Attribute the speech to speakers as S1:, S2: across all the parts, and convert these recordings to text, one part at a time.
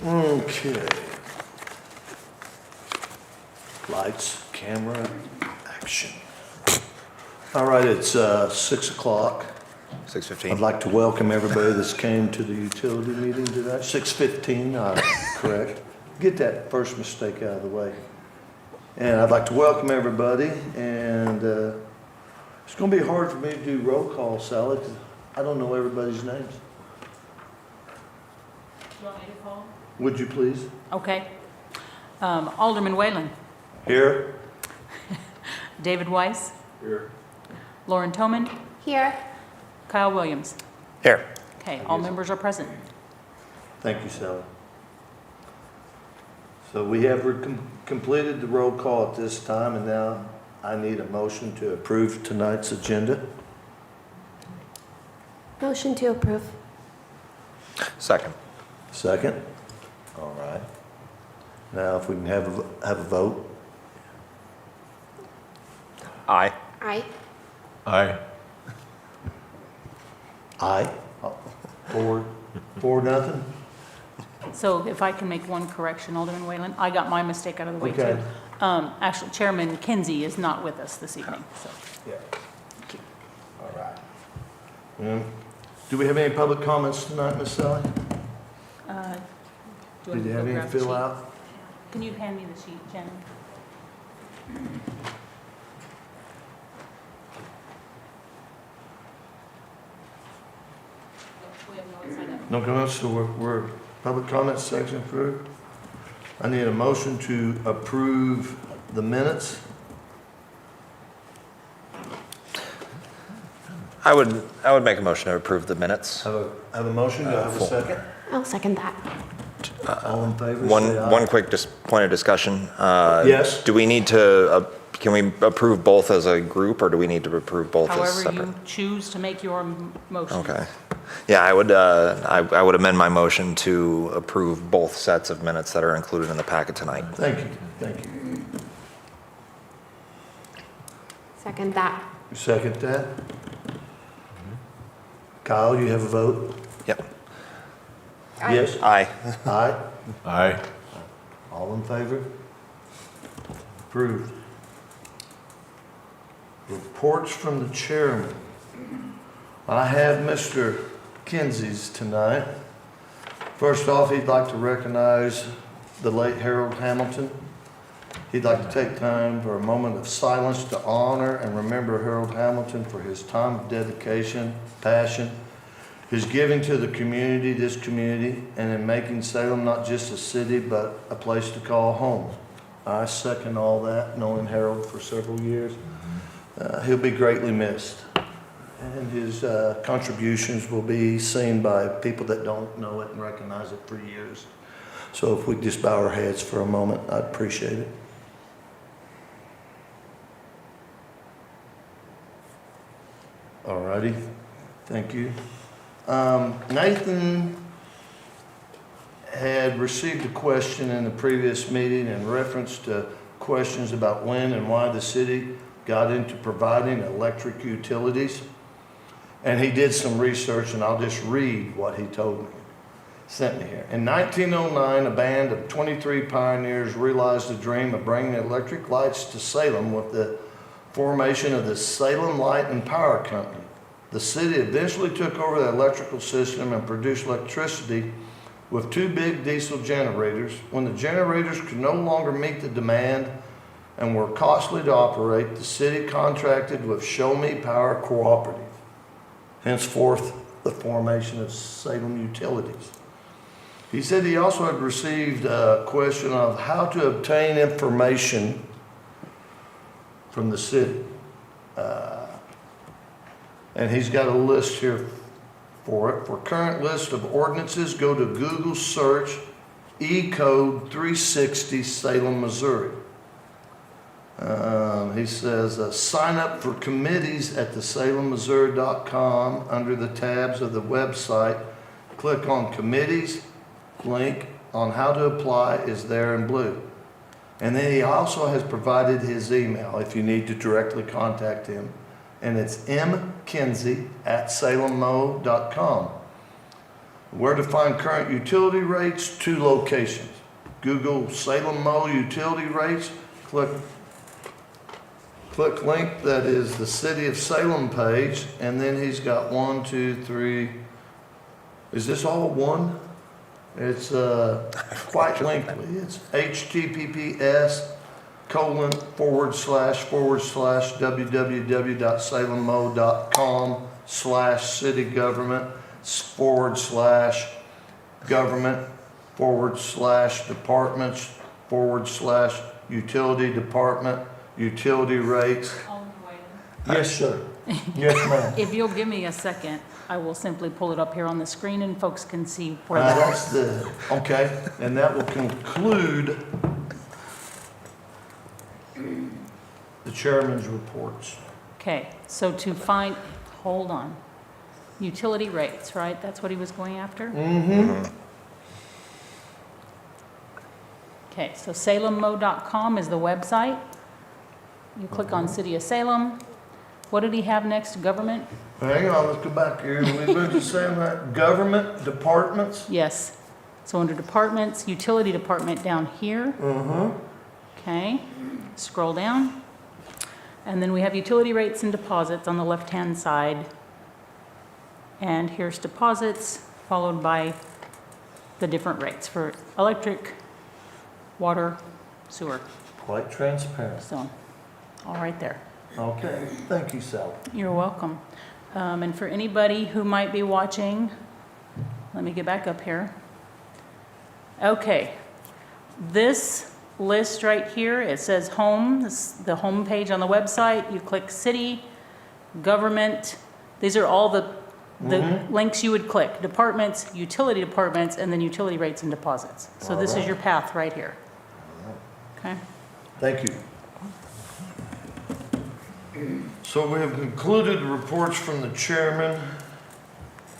S1: Okay. Lights, camera, action. All right, it's 6 o'clock.
S2: 6:15.
S1: I'd like to welcome everybody that's came to the utility meeting today. 6:15, correct. Get that first mistake out of the way. And I'd like to welcome everybody, and it's going to be hard for me to do roll call, Sally, 'cause I don't know everybody's names.
S3: You want me to call?
S1: Would you please?
S3: Okay. Alderman Whalen,
S1: Here?
S3: David Weiss,
S1: Here.
S3: Lauren Toman,
S4: Here.
S3: Kyle Williams.
S2: Here.
S3: Okay, all members are present.
S1: Thank you, Sally. So we have completed the roll call at this time, and now I need a motion to approve tonight's agenda.
S4: Motion to approve.
S2: Second.
S1: Second? All right. Now, if we can have a vote.
S2: Aye.
S4: Aye.
S5: Aye.
S1: Aye. 4-0?
S3: So if I can make one correction, Alderman Whalen, I got my mistake out of the way
S1: Okay.
S3: too. Actually, Chairman Kinsey is not with us this evening, so.
S1: Yeah. All right. Do we have any public comments tonight, Ms. Sally?
S3: Do
S1: Did you have any to fill out?
S3: Can you hand me the sheet, Shannon? We have no one signed up.
S1: No comments, so we're public comments section approved. I need a motion to approve the minutes.
S2: I would make a motion to approve the minutes.
S1: Have a motion, do I have a
S2: Full.
S1: second?
S4: I'll second that.
S1: All in favor, say aye.
S2: One quick point of discussion.
S1: Yes.
S2: Do we need to, can we approve both as a group, or do we need to approve both as
S3: However
S2: separate?
S3: you choose to make your motion.
S2: Okay. Yeah, I would amend my motion to approve both sets of minutes that are included in the packet tonight.
S1: Thank you, thank you.
S4: Second that.
S1: You second that? Kyle, you have a vote?
S2: Yep.
S4: Aye.
S1: Yes?
S2: Aye.
S1: Aye?
S5: Aye.
S1: All in favor? Approved. Reports from the chairman. I have Mr. Kinsey's tonight. First off, he'd like to recognize the late Harold Hamilton. He'd like to take time for a moment of silence to honor and remember Harold Hamilton for his time of dedication, passion, his giving to the community, this community, and in making Salem not just a city, but a place to call home. I second all that, knowing Harold for several years. He'll be greatly missed, and his contributions will be seen by people that don't know it and recognize it for years. So if we just bow our heads for a moment, I'd appreciate it. All righty, thank you. Nathan had received a question in the previous meeting in reference to questions about when and why the city got into providing electric utilities. And he did some research, and I'll just read what he told me, sent me here. In 1909, a band of 23 pioneers realized the dream of bringing electric lights to Salem with the formation of the Salem Light and Power Company. The city eventually took over the electrical system and produced electricity with 2 big diesel generators. When the generators could no longer meet the demand and were costly to operate, the city contracted with Show Me Power Cooperative. Henceforth, the formation of Salem Utilities. He said he also had received a question of how to obtain information from the city. And he's got a list here for it. For current list of ordinances, go to Google search E-code 360 Salem, Missouri. He says, sign up for committees at the salemmissouri.com under the tabs of the website. Click on committees, link on how to apply is there in blue. And then he also has provided his email if you need to directly contact him. And it's mkinsey@salemmo.com. Where to find current utility rates, 2 locations. Google Salem Mo utility rates, click link that is the City of Salem page, and then he's got 1, 2, 3. Is this all one? It's quite lengthy. It's https://www.salemmo.com/city-government/departments/utility department utility rates. Yes, sir. Yes, ma'am.
S3: If you'll give me a second, I will simply pull it up here on the screen and folks can see where
S1: That's okay, and that will conclude the chairman's reports.
S3: Okay, so to find, hold on. Utility rates, right? That's what he was going after?
S1: Mm-hmm.
S3: Okay, so salemmo.com is the website. You click on City of Salem. What did he have next? Government?
S1: Hang on, let's go back here. We moved to saying that government departments.
S3: Yes. So under departments, utility department down here.
S1: Mm-hmm.
S3: Okay, scroll down. And then we have utility rates and deposits on the left-hand side. And here's deposits, followed by the different rates for electric, water, sewer.
S1: Quite transparent.
S3: So, all right there.
S1: Okay, thank you, Sally.
S3: You're welcome. And for anybody who might be watching, let me get back up here. Okay, this list right here, it says home, this is the home page on the website. You click city, government. These are all the links you would click. Departments, utility departments, and then utility rates and deposits. So this is your path right here. Okay?
S1: Thank you. So we have concluded the reports from the chairman.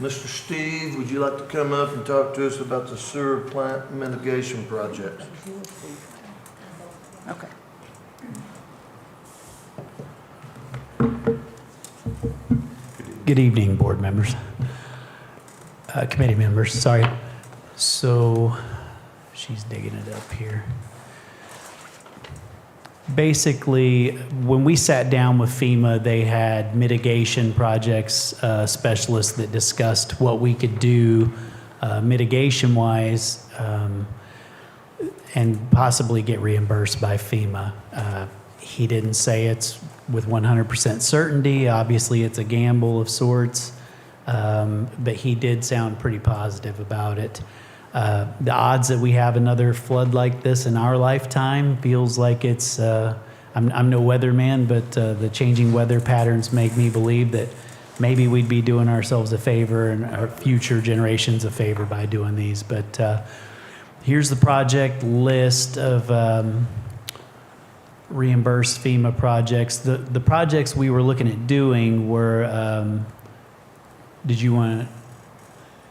S1: Mr. Steve, would you like to come up and talk to us about the sewer plant mitigation project?
S3: Okay.
S5: Good evening, board members, committee members, sorry. So, she's digging it up here. Basically, when we sat down with FEMA, they had mitigation projects specialists that discussed what we could do mitigation-wise and possibly get reimbursed by FEMA. He didn't say it's with 100% certainty. Obviously, it's a gamble of sorts, but he did sound pretty positive about it. The odds that we have another flood like this in our lifetime feels like it's, I'm no weatherman, but the changing weather patterns make me believe that maybe we'd be doing ourselves a favor and our future generations a favor by doing these. But here's the project list of reimbursed FEMA projects. The projects we were looking at doing were, did you want to,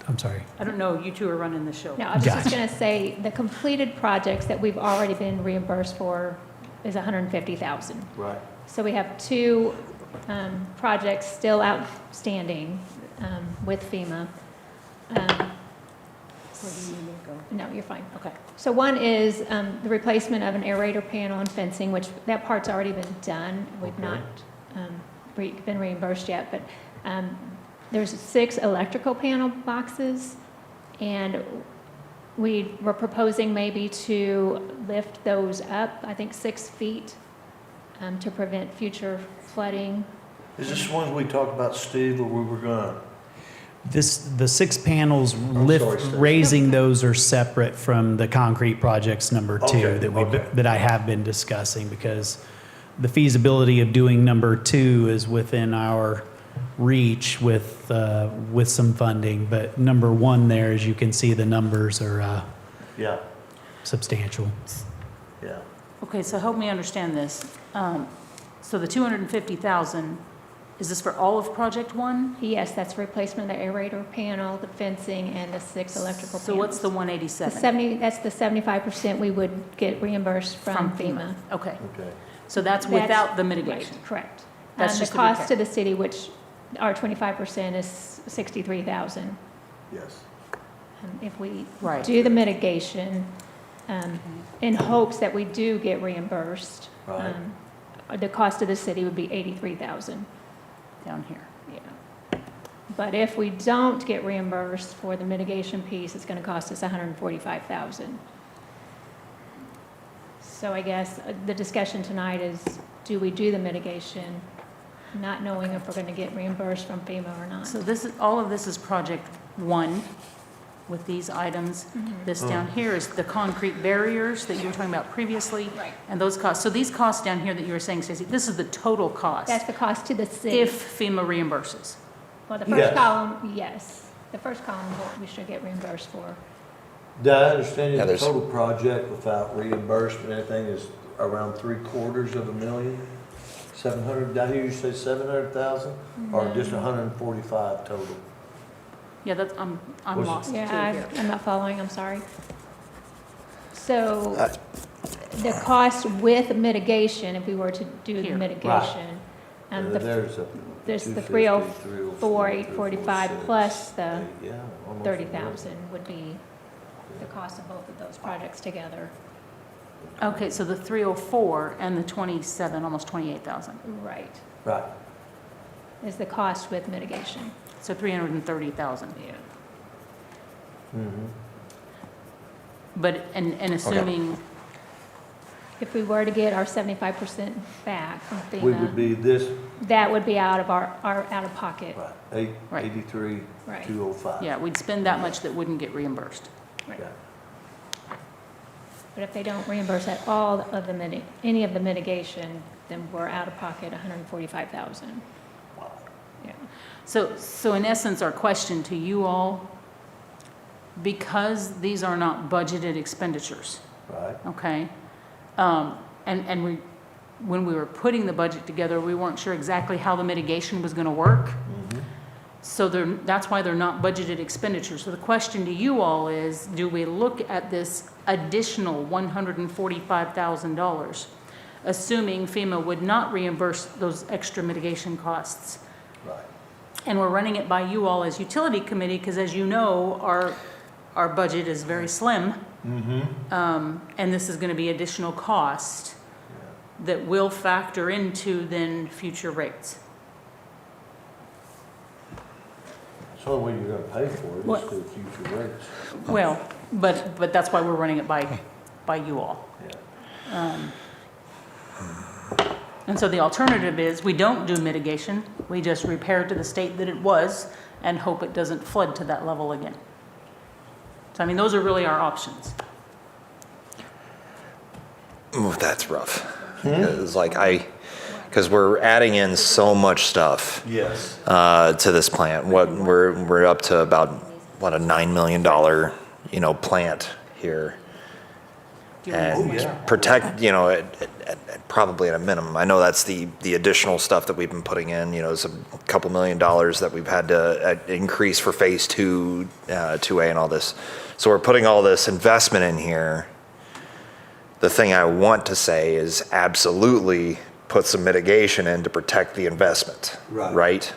S5: I'm sorry.
S3: I don't know, you two are running the show.
S6: No, I was just
S5: Gotcha.
S6: going to say, the completed projects that we've already been reimbursed for is $150,000.
S1: Right.
S6: So we have 2 projects still outstanding with FEMA.
S3: Where do you need me to go?
S6: No, you're fine.
S3: Okay.
S6: So one is the replacement of an aerator panel and fencing, which that part's already been done. We've
S1: Okay.
S6: not been reimbursed yet, but there's 6 electrical panel boxes, and we were proposing maybe to lift those up, I think 6 feet, to prevent future flooding.
S1: Is this one we talked about, Steve, or we were gonna?
S5: The 6 panels,
S1: sorry, Stacey.
S5: raising those are separate from the concrete projects number 2
S1: Okay, okay.
S5: that I have been discussing, because the feasibility of doing number 2 is within our reach with some funding, but number 1 there, as you can see, the numbers are
S1: Yeah,
S5: substantial.
S1: yeah.
S3: Okay, so help me understand this. So the 250,000, is this for all of project 1?
S6: Yes, that's replacement of the aerator panel, the fencing, and the 6 electrical panels.
S3: So what's the
S6: The
S3: 187?
S6: that's the 75% we would get reimbursed from FEMA.
S3: Okay,
S1: Okay.
S3: so that's
S6: That's-
S3: without the mitigation?
S6: Right, correct.
S3: That's
S6: The
S3: just the
S6: cost
S3: repair.
S6: to the city, which our 25% is $63,000.
S1: Yes.
S6: If we
S3: Right.
S6: do the mitigation, in hopes that we do get reimbursed,
S1: Right.
S6: the cost of the city would be 83,000.
S3: down here.
S6: Yeah. But if we don't get reimbursed for the mitigation piece, it's going to cost us 145,000. So I guess the discussion tonight is, do we do the mitigation, not knowing if we're going to get reimbursed from FEMA or not?
S3: So this is, all of this is project one with these items. This down here is the concrete barriers that you were talking about previously.
S6: Right.
S3: And those costs, so these costs down here that you were saying, Stacy, this is the total cost
S6: That's the cost to the city.
S3: if FEMA reimburses.
S6: Well, the first
S1: Yes.
S6: column, yes. The first column, we should get reimbursed for.
S1: Did I understand
S2: Yeah,
S1: the
S2: there's-
S1: total project without reimbursement, anything is around $750,000? 700, did I hear you say 700,000? Or just 145 total?
S3: Yeah, that's, I'm
S1: Was-
S3: lost too
S6: Yeah,
S3: here.
S6: I'm not following, I'm sorry. So the cost with mitigation, if we were to do the
S3: Here.
S6: mitigation, the
S1: There's a.
S6: there's the
S1: 250,
S6: 304, 845 plus the
S1: Yeah, almost
S6: 30,000 would be the cost of both of those projects together.
S3: Okay, so the 304 and the 27, almost 28,000.
S6: Right,
S1: Right.
S6: is the cost with mitigation.
S3: So 330,000.
S6: Yeah.
S1: Mhm.
S3: But, and assuming,
S6: If we were to get our 75% back from
S1: We would
S6: FEMA,
S1: be this,
S6: that would be out of our out of pocket.
S1: right,
S3: Right.
S1: 83,
S6: Right.
S1: 205.
S3: yeah, we'd spend that much that wouldn't get reimbursed.
S6: Right.
S1: Yeah.
S6: But if they don't reimburse at all of the any of the mitigation, then we're out of pocket 145,000.
S1: Wow.
S6: Yeah.
S3: So in essence, our question to you all, because these are not budgeted expenditures,
S1: Right.
S3: okay? And we, when we were putting the budget together, we weren't sure exactly how the mitigation was gonna work.
S1: Mhm.
S3: So that's why they're not budgeted expenditures. So the question to you all is, do we look at this additional $145,000, assuming FEMA would not reimburse those extra mitigation costs?
S1: Right.
S3: And we're running it by you all as utility committee, because as you know, our budget is very slim.
S1: Mm-hmm.
S3: And this is gonna be additional cost that will factor into then future rates.
S1: It's the only way you're gonna pay for it
S3: What?
S1: is through future rates.
S3: Well, but that's why we're running it by you all.
S1: Yeah.
S3: And so the alternative is, we don't do mitigation, we just repair to the state that it was and hope it doesn't flood to that level again. So I mean, those are really our options.
S2: Ooh, that's rough. It's like because we're adding in so much stuff
S1: Yes.
S2: to this plant. We're up to about a $9 million plant here.
S3: Do you want
S2: And
S3: to-
S1: yeah.
S2: protect, probably at a minimum. I know that's the additional stuff that we've been putting in, it's a couple $1 million that we've had to increase for phase 2A and all this. So we're putting all this investment in here. The thing I want to say is absolutely put some mitigation in to protect the investment.
S1: Right.
S2: Right?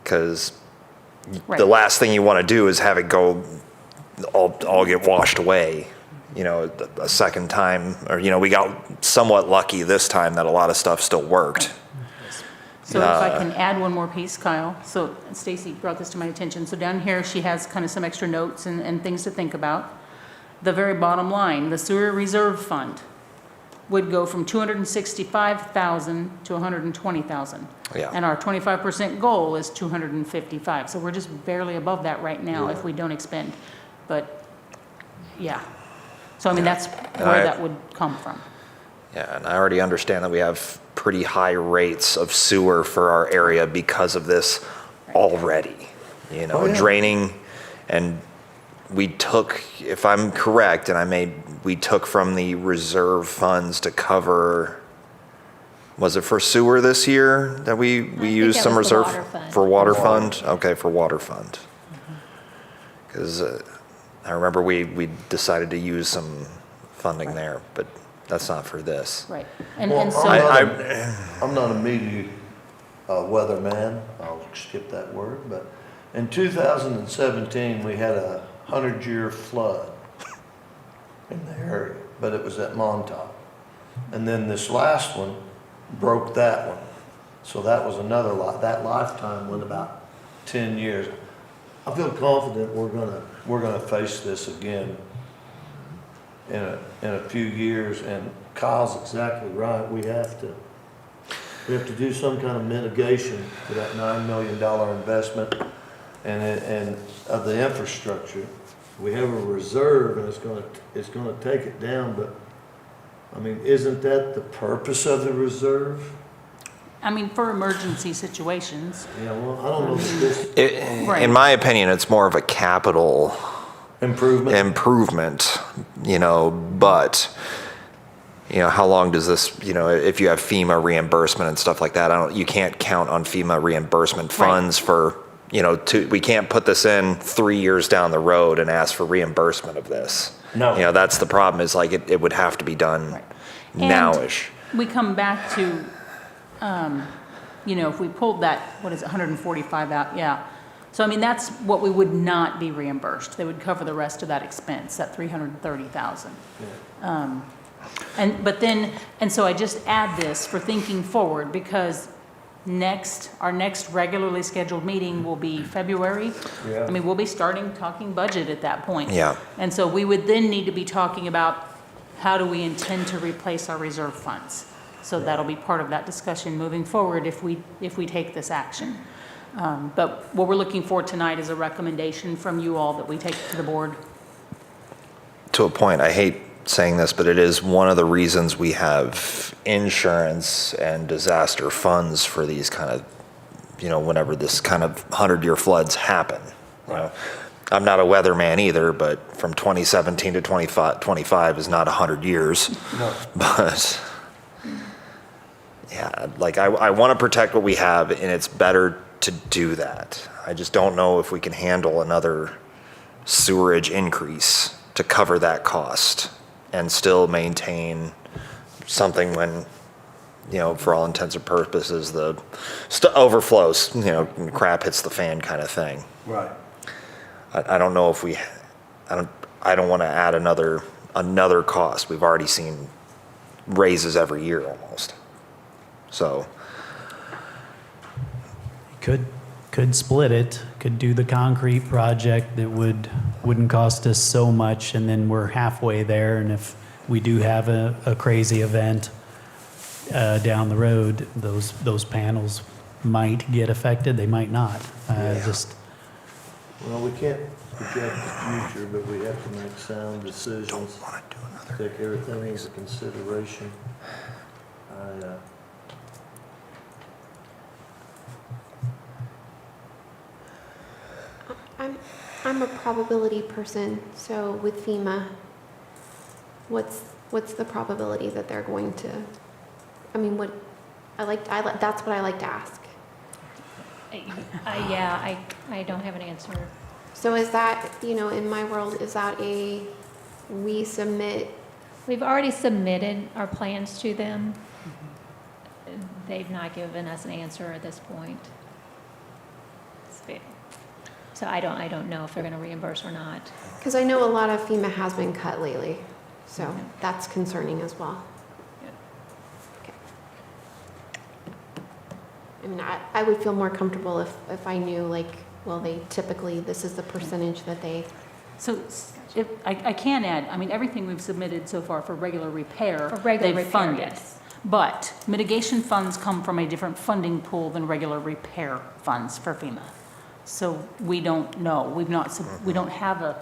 S2: Because
S3: Right.
S2: the last thing you want to do is have it go all get washed away, a second time, or, we got somewhat lucky this time that a lot of stuff still worked.
S3: So if I can add one more piece, Kyle, so Stacy brought this to my attention, so down here, she has kind of some extra notes and things to think about. The very bottom line, the sewer reserve fund would go from 265,000 to 120,000.
S2: Yeah.
S3: And our 25% goal is 255, so we're just barely above that right now if we don't expend. But, yeah. So I mean, that's where
S2: I-
S3: that would come from.
S2: Yeah, and I already understand that we have pretty high rates of sewer for our area because of this already.
S1: Oh, yeah.
S2: Draining, and we took, if I'm correct, we took from the reserve funds to cover, was it for sewer this year that we
S6: think
S2: used
S6: that
S2: some
S6: was the
S2: reserve?
S6: water fund.
S2: For water
S1: Water.
S2: fund? Okay, for water fund. Because I remember we decided to use some funding there, but that's not for this.
S3: Right.
S1: Well,
S3: And so.
S1: I'm not a meteor weatherman, I'll skip that word, but In 2017, we had a 100-year flood in the area, but it was at Montauk. And then this last one broke that one. So that was another lot. That lifetime went about 10 years. I feel confident we're gonna face this again in a few years. And Kyle's exactly right. We have to do some kind of mitigation for that $9 million investment and of the infrastructure. We have a reserve and it's gonna take it down, but I mean, isn't that the purpose of the reserve?
S3: I mean, for emergency situations.
S1: Yeah, well, I don't know if this
S3: Right.
S2: In my opinion, it's more of a capital
S1: improvement.
S2: but, how long does this, if you have FEMA reimbursement and stuff like that, you can't count on FEMA reimbursement funds for, we can't put this in 3 years down the road and ask for reimbursement of this.
S1: No.
S2: That's the problem, is like, it would have to be done
S3: Right.
S2: nowish.
S3: We come back to, if we pulled that, 145 out, yeah. So I mean, that's what we would not be reimbursed. They would cover the rest of that expense, that 330,000. And so I just add this for thinking forward, because our next regularly scheduled meeting will be February.
S1: Yeah.
S3: I mean, we'll be talking budget at that point.
S2: Yeah.
S3: And so we would then need to be talking about how do we intend to replace our reserve funds? So that'll be part of that discussion moving forward if we take this action. But what we're looking for tonight is a recommendation from you all that we take to the board.
S2: To a point, I hate saying this, but it is one of the reasons we have insurance and disaster funds for these kind of, whenever this kind of 100-year floods happen. I'm not a weatherman either, but from 2017 to 25 is not 100 years.
S1: No.
S2: But yeah, like I want to protect what we have, and it's better to do that. I just don't know if we can handle another sewerage increase to cover that cost and still maintain something when, for all intents and purposes, the overflows, crap hits the fan kind of thing.
S1: Right.
S2: I don't know if I don't want to add another cost. We've already seen raises every year almost. So
S5: Could split it, could do the concrete project that wouldn't cost us so much, and then we're halfway there, and if we do have a crazy event down the road, those panels might get affected, they might not.
S1: Well, we can't project the future, but we have to make sound decisions.
S2: don't want to do another.
S1: Take everything into consideration.
S4: I'm a probability person, so with FEMA, what's the probability that they're going to, I mean, that's what I like to ask.
S6: I don't have an answer.
S4: So is that, in my world, is that we submit,
S6: We've already submitted our plans to them. They've not given us an answer at this point. So I don't know if they're going to reimburse or not.
S4: because I know a lot of FEMA has been cut lately, so that's concerning as well. Okay. I mean, I would feel more comfortable if I knew, this is the percentage that they,
S3: So if, I can add, I mean, everything we've submitted so far for regular repair,
S6: For regular
S3: they've
S6: repair,
S3: funded.
S6: yes.
S3: But mitigation funds come from a different funding pool than regular repair funds for FEMA. So we don't know. We don't have a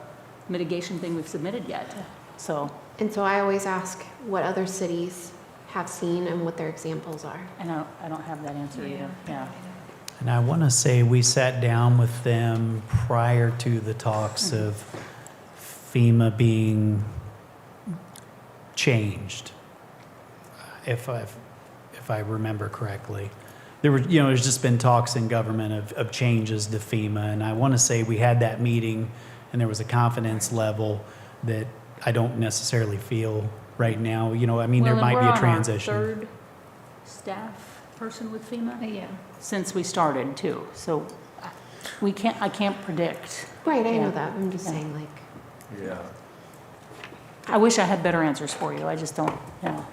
S3: mitigation thing we've submitted yet. So,
S4: and so I always ask what other cities have seen and what their examples are.
S3: and I don't have that answer either. Yeah.
S5: And I want to say we sat down with them prior to the talks of FEMA being changed, if I remember correctly. There's just been talks in government of changes to FEMA, and I want to say we had that meeting, and there was a confidence level that I don't necessarily feel right now. I mean, there might be a transition.
S3: Well, and we're on our third staff person with FEMA
S6: Yeah.
S3: since we started too. So I can't predict.
S4: Right, I
S3: Yeah.
S4: know that. I'm just
S3: Yeah.
S4: saying like,
S1: Yeah.
S3: I wish I had better answers for you. I just don't, you know.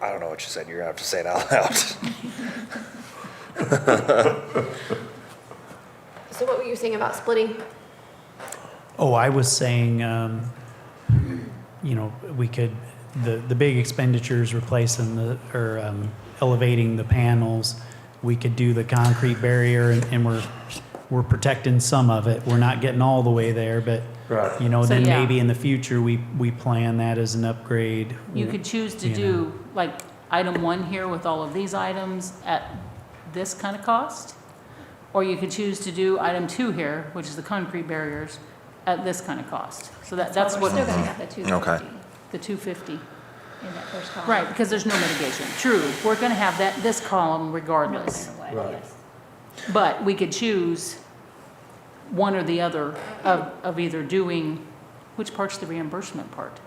S2: I don't know what you said. You're gonna have to say it out loud.
S4: so what were you saying about splitting?
S5: Oh, I was saying, we could, the big expenditures replacing elevating the panels, we could do the concrete barrier and we're protecting some of it. We're not getting all the way there, but,
S1: Right.
S3: So,
S5: then
S3: yeah.
S5: maybe in the future, we plan that as an upgrade.
S3: You could choose to
S5: You
S3: do, like, item 1 here with all of these items at this kind of cost. Or you could choose to do item 2 here, which is the concrete barriers, at this kind of cost. So that's
S6: We're
S3: what,
S6: still gonna have the 250
S3: the 250.
S6: in that first column.
S3: Right, because there's no mitigation. True, we're gonna have this column
S6: No
S3: regardless.
S6: matter what,
S1: Right.
S6: yes.
S3: But we could choose one or the other of either doing, which part's the reimbursement part?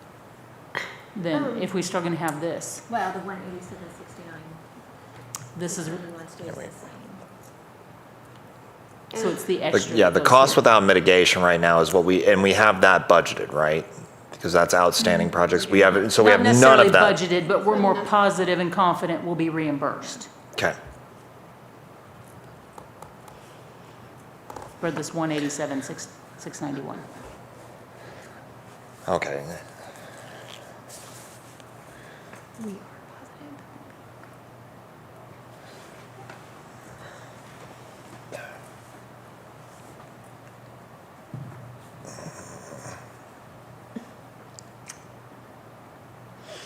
S3: Then, if we start gonna have this,
S6: Well, the 187.69,
S3: this is,
S6: the only one stays the same.
S3: so it's the
S2: The-
S3: extra.
S2: Yeah,
S3: that
S2: the
S3: goes
S2: cost
S3: here.
S2: without mitigation right now is what we have that budgeted, right? Because that's outstanding projects. We have, so we have none
S3: Not
S2: of that.
S3: necessarily budgeted, but we're more positive and confident we'll be reimbursed
S2: Okay.
S3: for this 187,691.
S2: Okay.
S4: We are positive.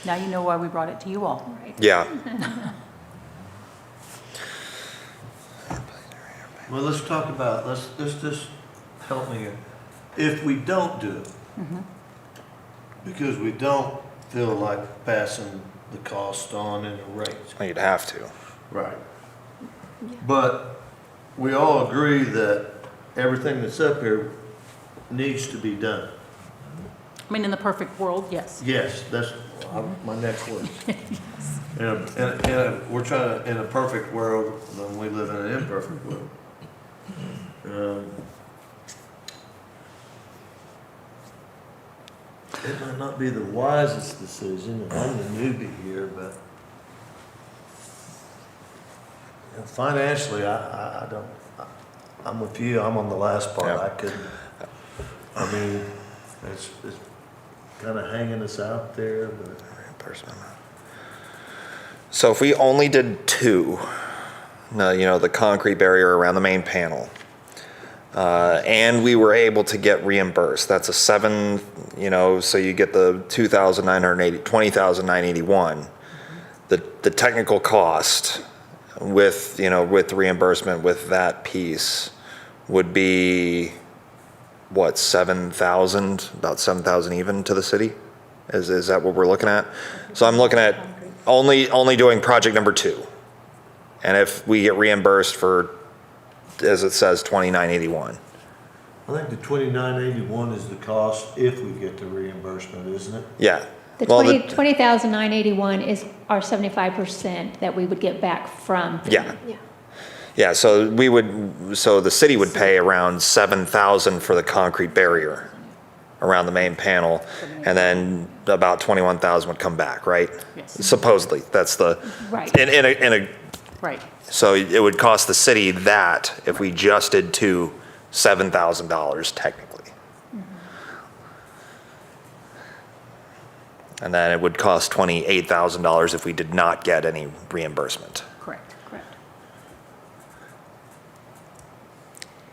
S3: Now you know why we brought it to you all.
S6: Right.
S2: Yeah.
S1: Well, let's talk about, let's just help me here. If we don't do it, because we don't feel like passing the cost on in the rates.
S2: Well, you'd have to.
S1: Right. But we all agree that everything that's up here needs to be done.
S3: I mean, in the perfect world, yes.
S1: Yes, that's my next word. We're trying to, in a perfect world, then we live in an imperfect world. It might not be the wisest decision, and I'm the newbie here, but financially, I don't, I'm with you, I'm on the last part.
S2: Yeah.
S1: I couldn't, I mean, it's kind of hanging us out there, but.
S2: Reimbursement. So if we only did 2, the concrete barrier around the main panel, and we were able to get reimbursed, that's a 7, so you get the 20,981. The technical cost with reimbursement with that piece would be what, 7,000, about 7,000 even to the city? Is that what we're looking at? So I'm looking at only doing project number 2. And if we get reimbursed for, as it says, 2,981.
S1: I think the 2981 is the cost if we get the reimbursement, isn't it?
S2: Yeah.
S6: The
S2: Well,
S6: 20,981 is our 75% that we would get back from.
S2: Yeah.
S4: Yeah.
S2: Yeah, so the city would pay around 7,000 for the concrete barrier around the main panel, and then about 21,000 would come back, right?
S3: Yes.
S2: Supposedly, that's the,
S6: Right.
S2: in a,
S3: Right.
S2: so it would cost the city that if we just did 2, $7,000 technically. And then it would cost $28,000 if we did not get any reimbursement.
S3: Correct.
S6: Correct.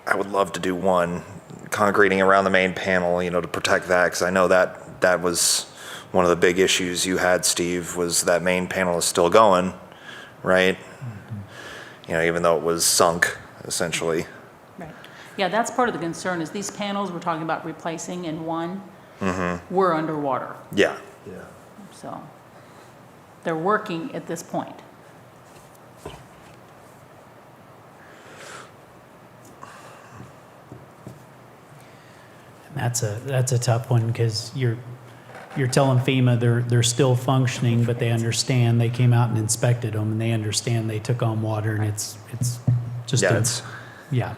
S2: I would love to do one, concreting around the main panel, to protect that, because I know that was one of the big issues you had, Steve, was that main panel is still going, right? Even though it was sunk, essentially.
S3: Right. Yeah, that's part of the concern is these panels we're talking about replacing in one, we're underwater.
S2: Yeah.
S1: Yeah.
S3: So they're working at this point.
S5: That's a tough one because you're telling FEMA they're still functioning, but they understand, they came out and inspected them, and they understand they took on water, and it's just,
S2: Yeah,
S5: a-
S2: it's,
S5: yeah.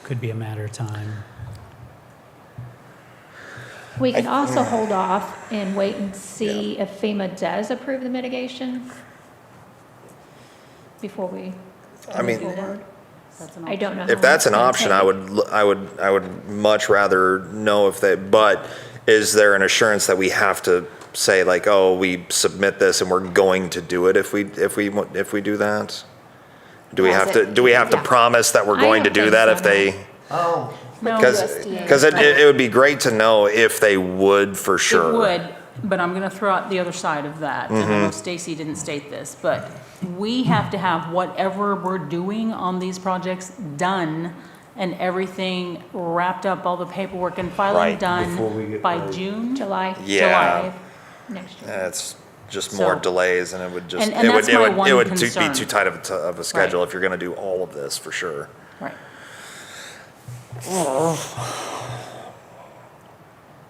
S5: Could be a matter of time.
S6: We can also hold off and wait and see if FEMA does approve the mitigation before we
S2: I mean,
S6: move forward.
S3: That's an
S6: I don't know.
S2: if
S6: how
S2: that's
S6: long
S2: an
S6: it's gonna
S2: option,
S6: take.
S2: I would much rather know if they, but is there an assurance that we have to say like, oh, we submit this and we're going to do it if we do that? Do we
S4: Yeah,
S2: have
S4: is
S2: to,
S4: it-
S2: do we have to
S4: yeah.
S2: promise that we're
S6: I
S2: going to
S6: don't
S2: do
S6: think
S2: that
S6: so,
S2: if they?
S1: Oh,
S3: No,
S2: Because it would be great to know if they would for sure.
S3: It would, but I'm going to throw out the other side of that. And I
S2: Mm-hmm.
S3: know Stacy didn't state this, but we have to have whatever we're doing on these projects done and everything wrapped up, all the paperwork and filing
S2: Right,
S1: before we
S3: done
S1: get
S3: by
S1: paid.
S3: June.
S6: July.
S2: Yeah.
S6: July next year.
S2: It's just more
S3: So-
S2: delays and it would just,
S3: And that's my one
S2: it would be
S3: concern.
S2: too tight of a schedule
S3: Right.
S2: if you're gonna do all of this, for sure.
S3: Right.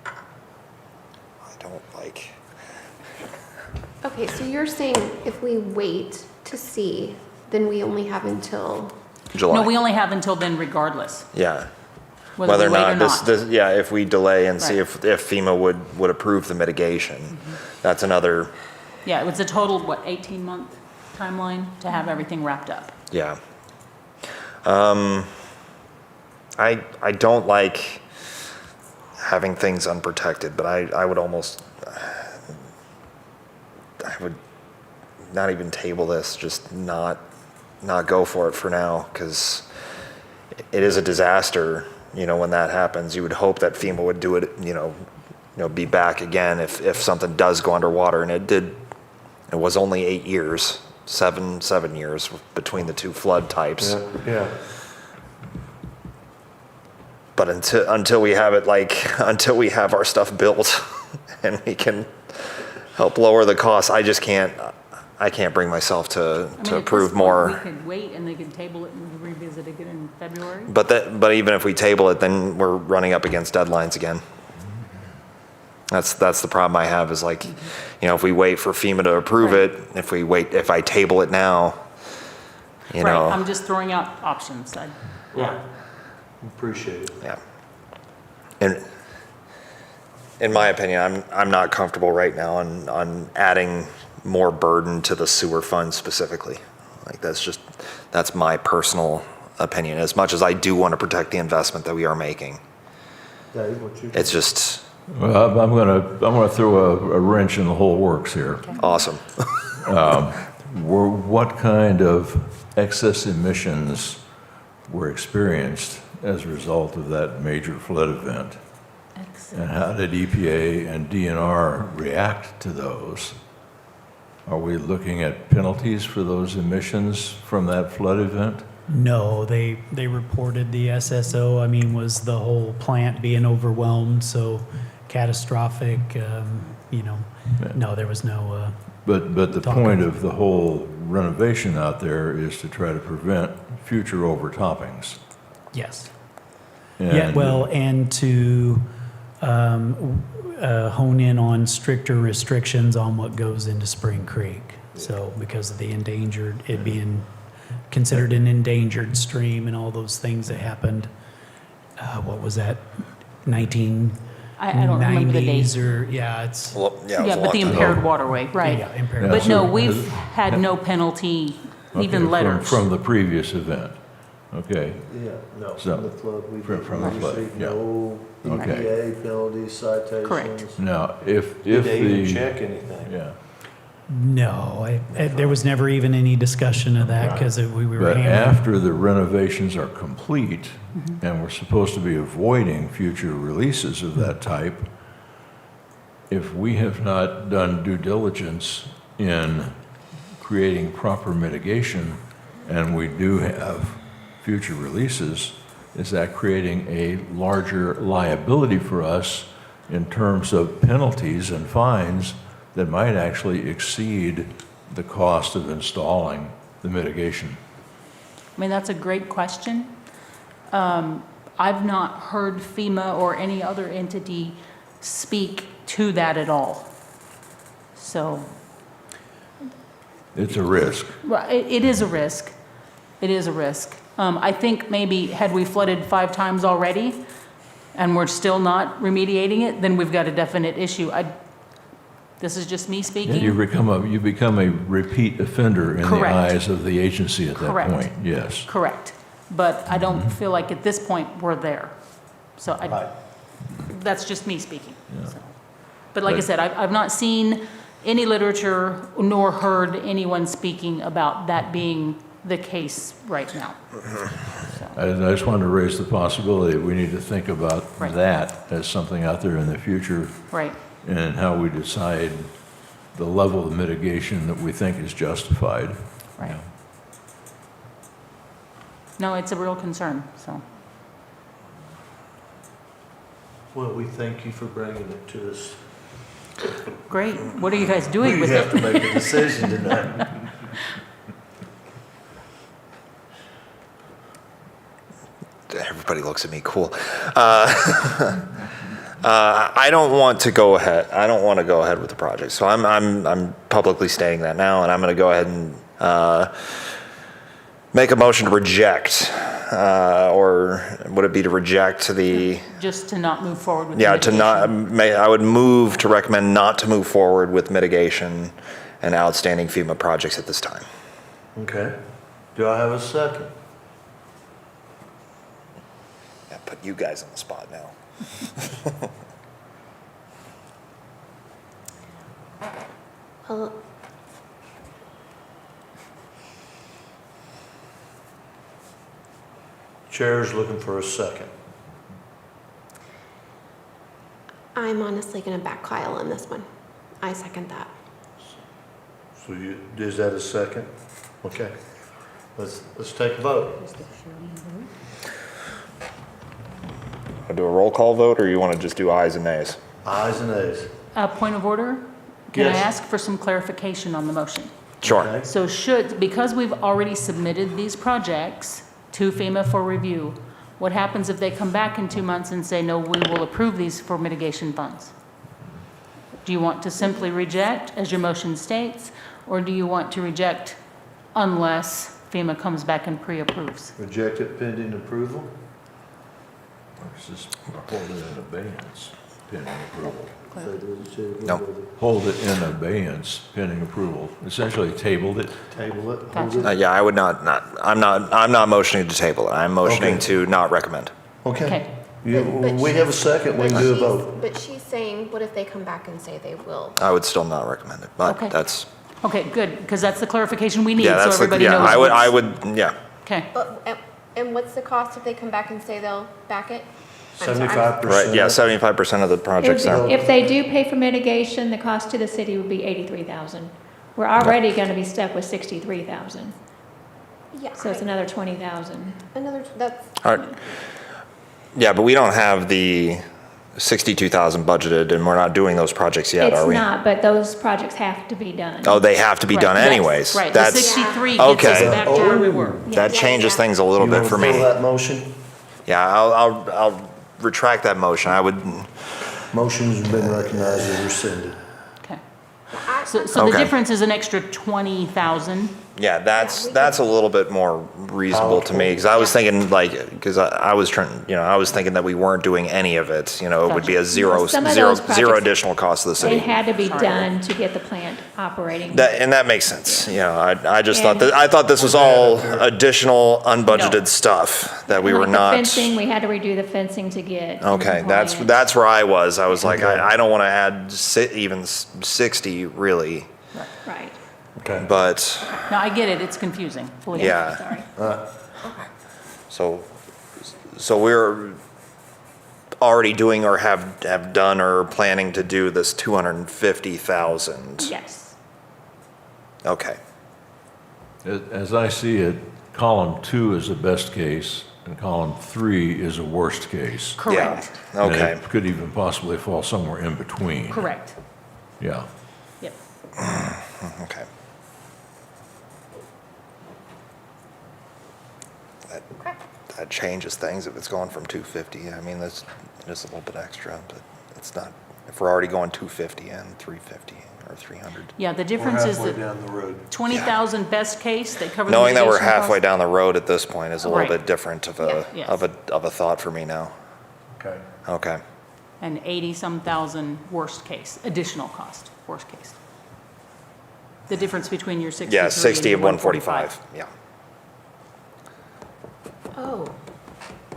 S2: I don't like,
S4: Okay, so you're saying if we wait to see, then we only have until,
S2: July.
S3: No, we only have until then regardless,
S2: Yeah.
S3: whether
S2: Whether
S3: we
S2: or
S3: wait or
S2: not,
S3: not.
S2: yeah, if we delay and see
S3: Right. Mm-hmm.
S2: if FEMA would approve the mitigation. That's another,
S3: Yeah, it was a total, what, 18-month timeline to have everything wrapped up.
S2: yeah. I don't like having things unprotected, but I would almost, I would not even table this, just not go for it for now, because it is a disaster, when that happens. You would hope that FEMA would do it, be back again if something does go underwater, and it did. It was only 8 years, seven years between the two flood types.
S1: yeah.
S2: But until we have it, until we have our stuff built and we can help lower the costs, I can't bring myself to
S3: I mean, at this
S2: approve
S3: point,
S2: more.
S3: We could wait and they could table it and revisit it again in February.
S2: But even if we table it, then we're running up against deadlines again. That's the problem I have is if we wait for FEMA to approve
S3: Right.
S2: it, if I table it now,
S3: Right, I'm just throwing out options.
S1: Yeah. Appreciate it.
S2: yeah. And in my opinion, I'm not comfortable right now on adding more burden to the sewer fund specifically. That's my personal opinion. As much as I do want to protect the investment that we are making,
S1: Dave, what you?
S2: it's just
S7: Well, I'm gonna throw a wrench in the whole works here.
S2: awesome.
S7: What kind of excess emissions were experienced as a result of that major flood event? And how did EPA and DNR react to those? Are we looking at penalties for those emissions from that flood event?
S5: No, they reported the SSO, was the whole plant being overwhelmed, so catastrophic, no, there was no,
S7: But the
S5: Talk
S7: point
S5: of-
S7: of the whole renovation out there is to try to prevent future overtoppings.
S5: yes. Yeah,
S7: And-
S5: well, and to hone in on stricter restrictions on what goes into Spring Creek. So because of the endangered, it being considered an endangered stream and all those things that happened, what was that, 1990s?
S3: I don't remember the date.
S5: Or, yeah, it's,
S2: Well, yeah, it was
S3: Yeah,
S2: a
S3: but
S2: long
S3: the
S2: time ago.
S3: impaired waterway, right.
S5: yeah, impaired.
S3: But
S7: so
S3: no,
S7: has-
S3: we've had no penalty,
S7: Okay,
S3: even
S7: from-
S3: letters.
S7: From the previous event, okay.
S1: Yeah, no,
S7: So,
S1: from the flood, we
S7: from the flood,
S1: received
S7: yeah.
S1: no
S7: Okay.
S1: EPA penalties, citations.
S3: Correct.
S7: Now, if
S1: Did they even
S7: the,
S1: check anything?
S7: yeah,
S5: No, there was never even any discussion of that because we were
S7: but
S5: hammering.
S7: after the renovations are complete, and we're supposed to be avoiding future releases of that type, if we have not done due diligence in creating proper mitigation, and we do have future releases, is that creating a larger liability for us in terms of penalties and fines that might actually exceed the cost of installing the mitigation?
S3: That's a great question. I've not heard FEMA or any other entity speak to that at all. So,
S7: It's a risk.
S3: well, it is a risk. It is a risk. I think maybe had we flooded 5 times already and we're still not remediating it, then we've got a definite issue. This is just me
S7: Yeah,
S3: speaking.
S7: you become a repeat offender in the
S3: Correct.
S7: eyes of the agency at that
S3: Correct.
S7: point, yes.
S3: Correct. But I don't feel like at this point we're there. So
S1: Right.
S3: that's just me speaking. So. But like I said, I've not seen any literature nor heard anyone speaking about that being the case right now. So,
S7: I just wanted to raise the possibility that we need to think about
S3: Right.
S7: that as something out there in the future
S3: right.
S7: and how we decide the level of mitigation that we think is justified.
S3: Right. No, it's a real concern, so.
S1: Well, we thank you for bringing it to us.
S3: Great. What are you guys doing
S1: We
S3: with
S1: have to
S3: it?
S1: make a decision tonight.
S2: Everybody looks at me cool. I don't want to go ahead. I don't want to go ahead with the project. So I'm publicly stating that now, and I'm going to go ahead and make a motion to reject, or would it be to reject the?
S3: Just to not move forward with the
S2: Yeah, to not.
S3: mitigation.
S2: I would move to recommend not to move forward with mitigation and outstanding FEMA projects at this time.
S1: Okay. Do I have a second?
S2: Yeah, put you guys on the spot now.
S4: Well,
S1: Chair's looking for a second.
S4: I'm honestly going to back Kyle on this one. I second that.
S1: So is that a second? Okay. Let's take a vote.
S2: I'll do a roll call vote, or you want to just do ayes and nays?
S1: Ayes and ayes.
S3: Point of order? Can I
S1: Yes.
S3: ask for some clarification on the motion?
S2: Sure.
S1: Okay.
S3: So because we've already submitted these projects to FEMA for review, what happens if they come back in 2 months and say, no, we will approve these for mitigation funds? Do you want to simply reject, as your motion states, or do you want to reject unless FEMA comes back and pre-approves?
S1: Reject it pending approval?
S7: Just hold it in abeyance pending approval.
S2: No.
S7: Hold it in abeyance pending approval. Essentially tabled it.
S1: Table it? hold
S3: Gotcha.
S1: it?
S2: Yeah, I would not, I'm not motioning to table it. I'm motioning
S1: Okay.
S2: to not recommend.
S1: Okay.
S3: Okay.
S4: But
S1: We have a second, we can do a vote.
S4: But she's saying, what if they come back and say they will?
S2: I would still not recommend it, but
S3: Okay.
S2: that's,
S3: Okay, good, because that's the clarification we need,
S2: yeah,
S3: so
S2: that's,
S3: everybody
S2: yeah,
S3: knows.
S2: I
S3: what's-
S2: would, yeah.
S3: Okay,
S4: And what's the cost if they come back and say they'll back it? I'm sorry,
S1: 75%.
S2: Right, yeah, 75% of the projects now.
S6: If they do pay for mitigation, the cost to the city would be 83,000. We're already going to be stuck with 63,000,
S4: Yeah,
S6: so it's another 20,000.
S4: that's,
S2: All right. Yeah, but we don't have the 62,000 budgeted, and we're not doing those projects yet, are
S6: It's
S2: we?
S6: not, but those projects have to be done.
S2: Oh, they have to be
S3: Right,
S2: done
S3: yes,
S2: anyways.
S3: right, the
S2: That's,
S3: 63 gets us
S2: okay.
S3: back to where we were.
S2: that changes things a little
S1: You
S2: bit
S1: wanna
S2: for
S1: fill
S2: me.
S1: that motion?
S2: Yeah, I'll retract that motion. I would,
S1: Motion's been recognized as rescinded.
S3: Okay. So the
S2: Okay.
S3: difference is an extra 20,000.
S2: yeah, that's a little bit more reasonable to me, because I was thinking because I was trying, I was thinking that we weren't doing any of it, it would be a zero
S6: Some of those
S2: zero
S6: projects,
S2: additional cost to the
S6: They
S2: city.
S6: had to be done to get the plant operating.
S2: And that makes sense, I just thought
S6: And-
S2: I thought this was all additional
S3: No.
S2: unbudgeted stuff that we were
S6: Like the
S2: not.
S6: fencing, we had to redo the fencing to get.
S2: Okay,
S6: compliant.
S2: that's where I was. I was like,
S1: Okay.
S2: I don't want to add even 60 really,
S6: Right.
S1: Okay.
S2: but
S3: No, I get it, it's confusing. Fully
S2: yeah.
S6: Sorry.
S2: So we're already doing or have done or planning to do this 250,000.
S6: Yes.
S2: Okay.
S7: As I see it, column 2 is the best case, and column 3 is a worst case.
S3: Correct,
S2: Yeah.
S7: And
S2: Okay.
S7: it could even possibly fall somewhere in between.
S3: correct.
S7: Yeah.
S3: Yep.
S2: Okay. That changes things if it's going from 250. I mean, that's just a little bit extra, but it's not If we're already going 250 and 350 or 300.
S3: Yeah, the difference is
S1: We're
S3: that
S1: halfway down the road.
S3: 20,000 best case, they cover the
S2: Knowing that we're
S3: mitigation
S2: halfway
S3: cost.
S2: down the road at this point is a little
S3: Right.
S2: bit different of a,
S3: Yes.
S2: of a thought for me now.
S1: Okay.
S2: Okay.
S3: And 80-some thousand worst case, additional cost, worst case. The difference between your 63
S2: Yeah,
S3: and
S2: 60
S3: your
S2: and 145, yeah.
S4: Oh,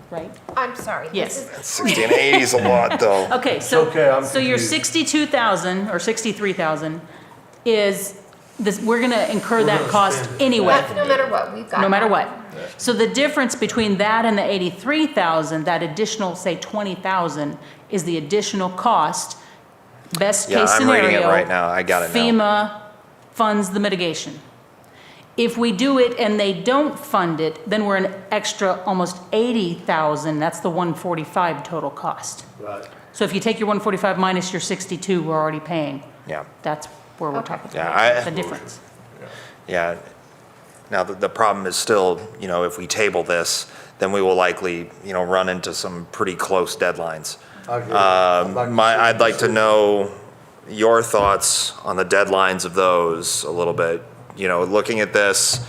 S3: right?
S4: I'm sorry. This
S3: Yes.
S4: is-
S2: 60 and 80 is a lot, though.
S3: Okay, so,
S1: okay, I'm
S3: so your
S1: confused.
S3: 62,000 or 63,000 is, this, we're gonna incur
S1: We're
S3: that
S1: gonna
S3: cost
S1: spend it.
S3: anyway,
S4: That's no matter what, we've got.
S3: no matter
S4: that.
S3: what. So the difference between that and the 83,000, that additional, say, 20,000, is the additional cost, best
S2: Yeah,
S3: case
S2: I'm
S3: scenario.
S2: reading it right now. I got it now.
S3: FEMA funds the mitigation. If we do it and they don't fund it, then we're an extra almost 80,000, that's the 145 total cost.
S1: Right.
S3: So if you take your 145 minus your 62, we're already paying.
S2: Yeah,
S3: That's where we're talking
S2: Yeah,
S3: about,
S2: I-
S3: the difference.
S2: yeah. Now, the problem is still, you know, if we table this, then we will likely, you know, run into some pretty close deadlines.
S1: I agree. I'd like to see-
S2: I'd like to know your thoughts on the deadlines of those a little bit. You know, looking at this,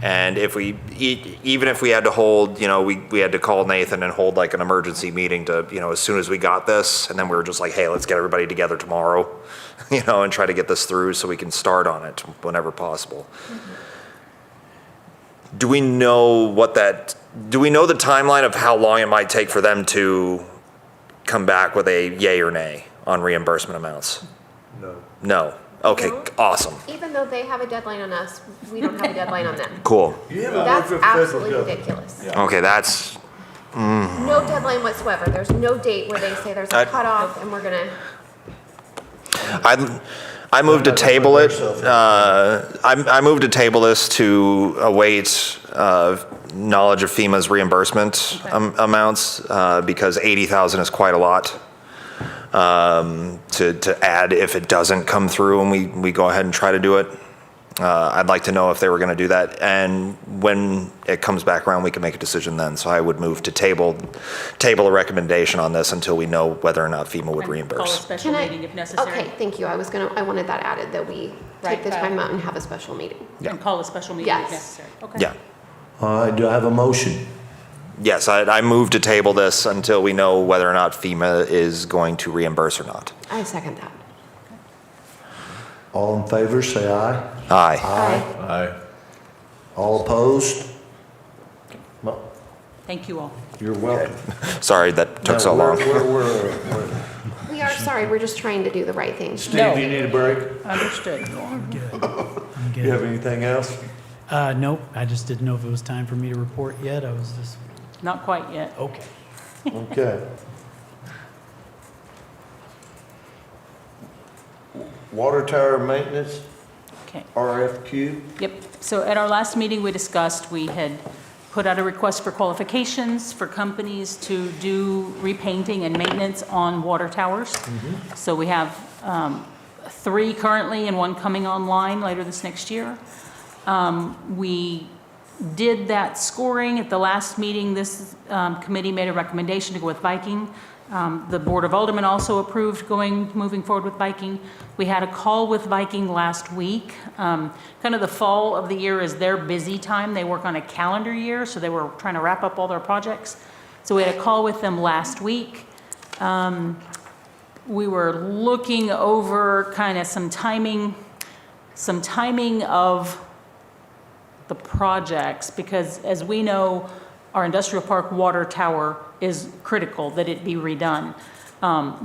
S2: and if we, even if we had to hold, you know, we had to call Nathan and hold like an emergency meeting to, you know, as soon as we got this, and then we were just like, hey, let's get everybody together tomorrow, you know, and try to get this through so we can start on it whenever possible. Do we know do we know the timeline of how long it might take for them to come back with a yay or nay on reimbursement amounts?
S1: No.
S2: No. Okay,
S4: No.
S2: Awesome.
S4: Even though they have a deadline on us, we don't have a deadline on them.
S2: Cool.
S1: You haven't
S4: That's
S1: worked with federal
S4: absolutely
S1: government.
S4: ridiculous.
S2: Okay, that's,
S4: No deadline whatsoever. There's no date where they say there's a
S2: I-
S4: cutoff and we're gonna,
S2: I moved to
S1: Not gonna
S2: table
S1: put
S2: it.
S1: themselves in.
S2: I moved to table this to await knowledge of FEMA's reimbursement amounts because 80,000 is quite a lot to add if it doesn't come through and we go ahead and try to do it. I'd like to know if they were going to do that, and when it comes back around, we can make a decision then. So I would move to table a recommendation on this until we know whether or not FEMA would
S3: And Call a
S2: reimburse.
S3: special
S4: can I?
S3: meeting if necessary.
S4: Okay, thank you. I wanted that added, that we
S3: Right,
S4: take the
S3: Kyle.
S4: time out and have a special meeting.
S3: And call a special meeting if
S4: Yes.
S3: necessary. Okay.
S2: Yeah.
S1: All right, do I have a motion?
S2: Yes, I move to table this until we know whether or not FEMA is going to reimburse or not.
S4: I second that.
S1: All in favor, say aye.
S2: Aye.
S7: Aye.
S1: All opposed? Well,
S3: Thank you all.
S1: you're welcome.
S2: Sorry that took so
S1: Now,
S2: long.
S1: we're-
S4: We are sorry, we're just trying to do the right thing.
S1: Steve, you need a break?
S3: Understood.
S5: I'm good. I'm
S1: You have
S5: good.
S1: anything else?
S5: Nope, I just didn't know if it was time for me to report yet. I was just,
S3: Not quite yet.
S5: okay.
S1: Okay. Water tower maintenance,
S3: Okay.
S1: RFQ.
S3: Yep. So at our last meeting, we discussed, we had put out a request for qualifications for companies to do repainting and maintenance on water towers. So we have 3 currently and 1 coming online later this next year. We did that scoring at the last meeting. This committee made a recommendation to go with Viking. The Board of Aldermen also approved moving forward with Viking. We had a call with Viking last week. Kind of the fall of the year is their busy time. They work on a calendar year, so they were trying to wrap up all their projects. So we had a call with them last week. We were looking over kind of some timing of the projects, because as we know, our industrial park water tower is critical that it be redone.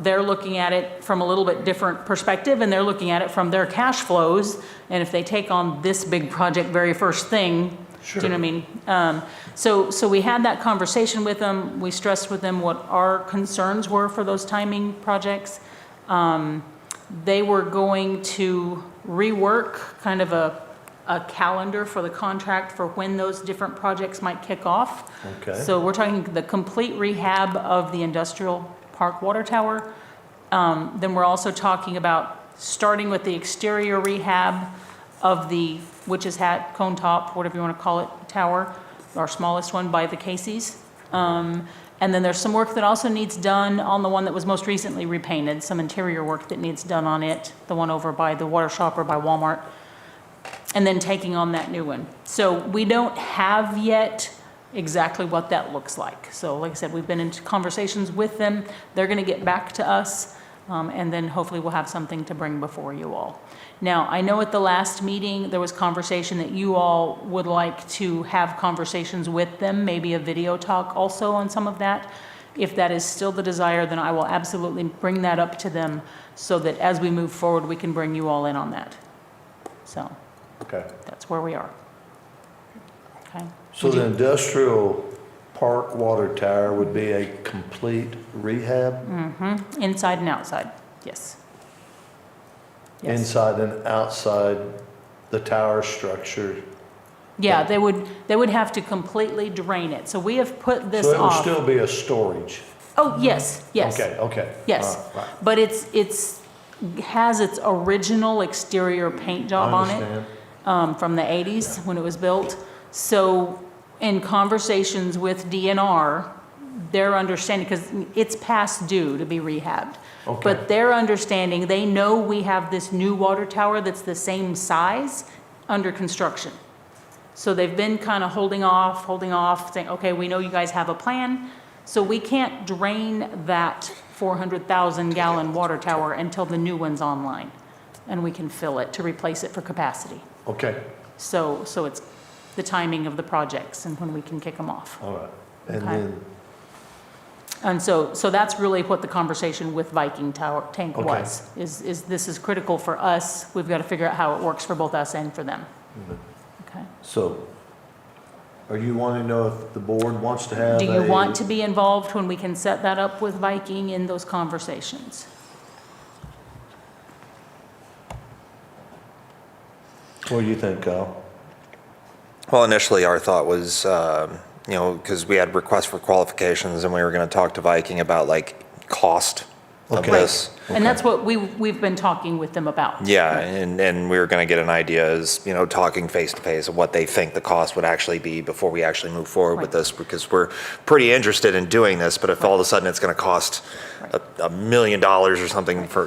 S3: They're looking at it from a little bit different perspective, and they're looking at it from their cash flows. And if they take on this big project very first thing, do you know what I mean? So we had that conversation with them. We stressed with them what our concerns were for those timing projects. They were going to rework kind of a calendar for the contract for when those different projects might kick off.
S1: Okay.
S3: So we're talking the complete rehab of the industrial park water tower. Then we're also talking about starting with the exterior rehab of the witch's hat, cone top, whatever you want to call it, tower, our smallest one by the Casey's. And then there's some work that also needs done on the one that was most recently repainted, some interior work that needs done on it, the one over by the water shop or by Walmart, and then taking on that new one. So we don't have yet exactly what that looks like. So like I said, we've been in conversations with them. They're going to get back to us, and then hopefully we'll have something to bring before you all. Now, I know at the last meeting, there was conversation that you all would like to have conversations with them, maybe a video talk also on some of that. If that is still the desire, then I will absolutely bring that up to them so that as we move forward, we can bring you all in on that. So
S1: Okay.
S3: that's where we are. Okay.
S1: So the industrial park water tower would be a complete rehab?
S3: Inside and outside, yes. Yes.
S1: Inside and outside the tower structure?
S3: Yeah, they would have to completely drain it. So we have put this
S1: So it would
S3: off.
S1: still be a storage?
S3: Oh, yes, yes.
S1: Okay.
S3: Yes,
S1: All right.
S3: but it's has its original exterior paint job
S1: I
S3: on it.
S1: understand.
S3: From the 80s when it was built. So in conversations with DNR, their understanding, because it's past due to be rehabbed.
S1: Okay.
S3: But their understanding, they know we have this new water tower that's the same size under construction. So they've been kind of holding off, saying, okay, we know you guys have a plan. So we can't drain that 400,000 gallon water tower until the new one's online. And we can fill it to replace it for capacity.
S1: Okay,
S3: So it's the timing of the projects and when we can kick them off.
S1: all right. And
S3: Okay.
S1: then,
S3: And so that's really what the conversation with Viking Tower Tank
S1: Okay.
S3: was, is this is critical for us. We've got to figure out how it works for both us and for them. Okay.
S1: so are you wanting to know if the board wants to have
S3: Do you want to be involved when we can set that up with Viking in those conversations?
S1: What do you think, Kyle?
S2: Well, initially, our thought was, because we had requests for qualifications, and we were going to talk to Viking about, like, cost of
S1: Okay.
S2: this.
S3: And that's what we've been talking with them about.
S2: Yeah, and we were going to get an idea as, talking face to face of what they think the cost would actually be before we actually move forward with
S3: Right.
S2: this, because we're pretty interested in doing this, but if all of a sudden it's going to cost $1 million or something for,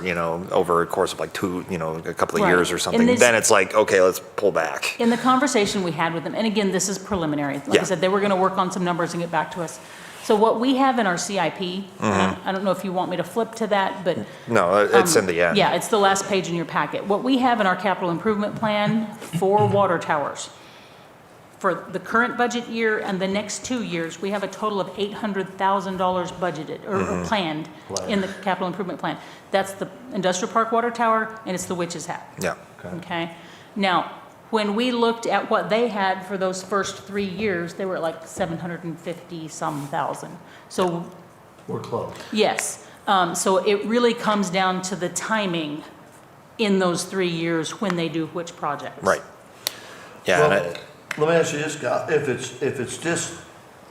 S2: over a course of like a couple of
S3: Right.
S2: years or
S3: And
S2: something,
S3: this-
S2: then it's like, okay, let's pull back.
S3: In the conversation we had with them, and again, this is preliminary. Like I
S2: Yeah.
S3: said, they were going to work on some numbers and get back to us. So what we have in our CIP, and I don't know if you want me to flip to that, but
S2: No, it's in the end.
S3: yeah, it's the last page in your packet. What we have in our capital improvement plan for water towers, for the current budget year and the next 2 years, we have a total of $800,000 budgeted or planned in the capital improvement plan. That's the industrial park water tower, and it's the Witch's Hat.
S2: Yeah.
S3: Okay? Now, when we looked at what they had for those first 3 years, they were at like 750-some thousand. So,
S1: We're close.
S3: yes. So it really comes down to the timing in those 3 years when they do which projects.
S2: Right. Yeah, and
S1: Well, let me ask you this, Kyle, if it's just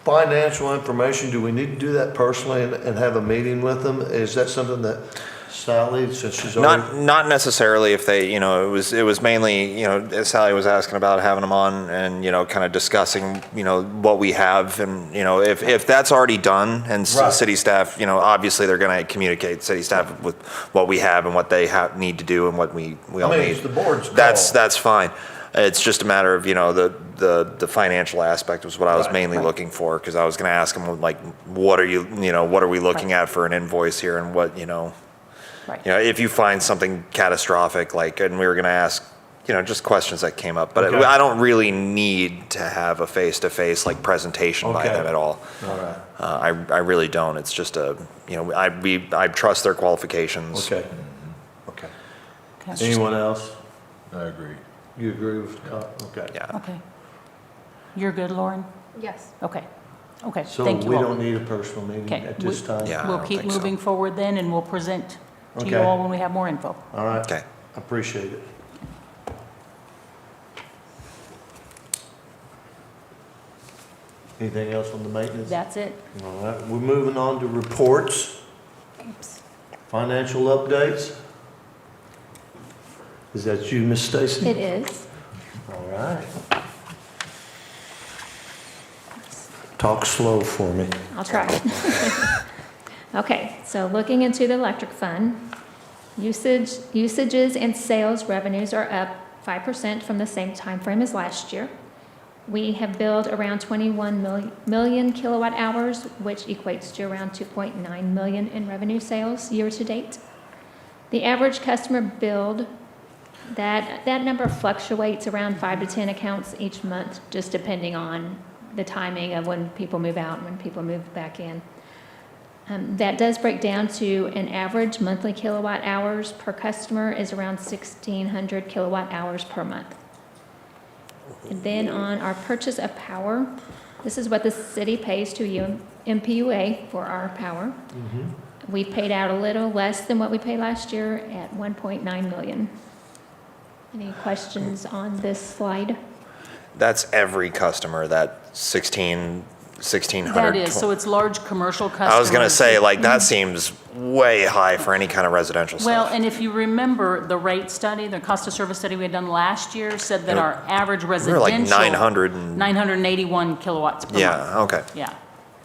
S1: financial information, do we need to do that personally and have a meeting with them? Is that something that Sally, since she's already?
S2: not necessarily if they, it was mainly, Sally was asking about having them on and, kind of discussing, what we have and, if that's already done and
S1: Right.
S2: city staff, obviously they're going to communicate city staff with what we have and what they need to do and what we all
S1: I mean,
S2: need.
S1: it's the board's call.
S2: That's fine. It's just a matter of, the financial aspect was what I was
S1: Right.
S2: mainly looking for, because I was going to ask them, like, what are we looking at for an invoice here and what,
S3: Right.
S2: if you find something catastrophic, like, and we were going to ask, just questions that came up, but
S1: Okay.
S2: I don't really need to have a face-to-face like presentation by
S1: Okay.
S2: them at all.
S1: All right,
S2: I really don't. It's just I trust their qualifications.
S1: okay, okay.
S3: Okay.
S1: Anyone else?
S7: I agree.
S1: You agree with Kyle? Okay.
S2: Yeah.
S3: Okay. You're good, Lauren?
S4: Yes.
S3: Okay. Okay,
S1: So
S3: thank you
S1: we
S3: all.
S1: don't need a personal meeting
S3: Okay,
S1: at this time?
S2: Yeah. I
S3: We'll
S2: don't
S3: keep
S2: think so.
S3: moving forward then, and we'll present to you
S1: Okay.
S3: all when we have more info.
S1: All right.
S2: Okay.
S1: Appreciate it. Anything else on the maintenance?
S3: That's it.
S1: All right, we're moving on to reports,
S3: Oops.
S1: financial updates. Is that you, Miss Stacy?
S6: It is.
S1: All right. Talk slow for me.
S6: I'll try. Okay, so looking into the electric fund, usages and sales revenues are up 5% from the same time frame as last year. We have billed around 21 million kilowatt hours, which equates to around 2.9 million in revenue sales year to date. The average customer billed, that number fluctuates around 5 to 10 accounts each month, just depending on the timing of when people move out and when people move back in. That does break down to an average monthly kilowatt hours per customer is around 1,600 kilowatt hours per month. And then on our purchase of power, this is what the city pays to MPUA for our power. We paid out a little less than what we paid last year at 1.9 million. Any questions on this slide?
S2: That's every customer, that 1,600.
S3: That is, so it's large commercial customers.
S2: I was going to say, like, that seems way high for any kind of residential
S3: Well,
S2: stuff.
S3: and if you remember, the rate study, the cost of service study we had done last year said that our average
S2: We were
S3: residential.
S2: like 900 and,
S3: 981 kilowatts per month.
S2: yeah, okay.
S3: Yeah.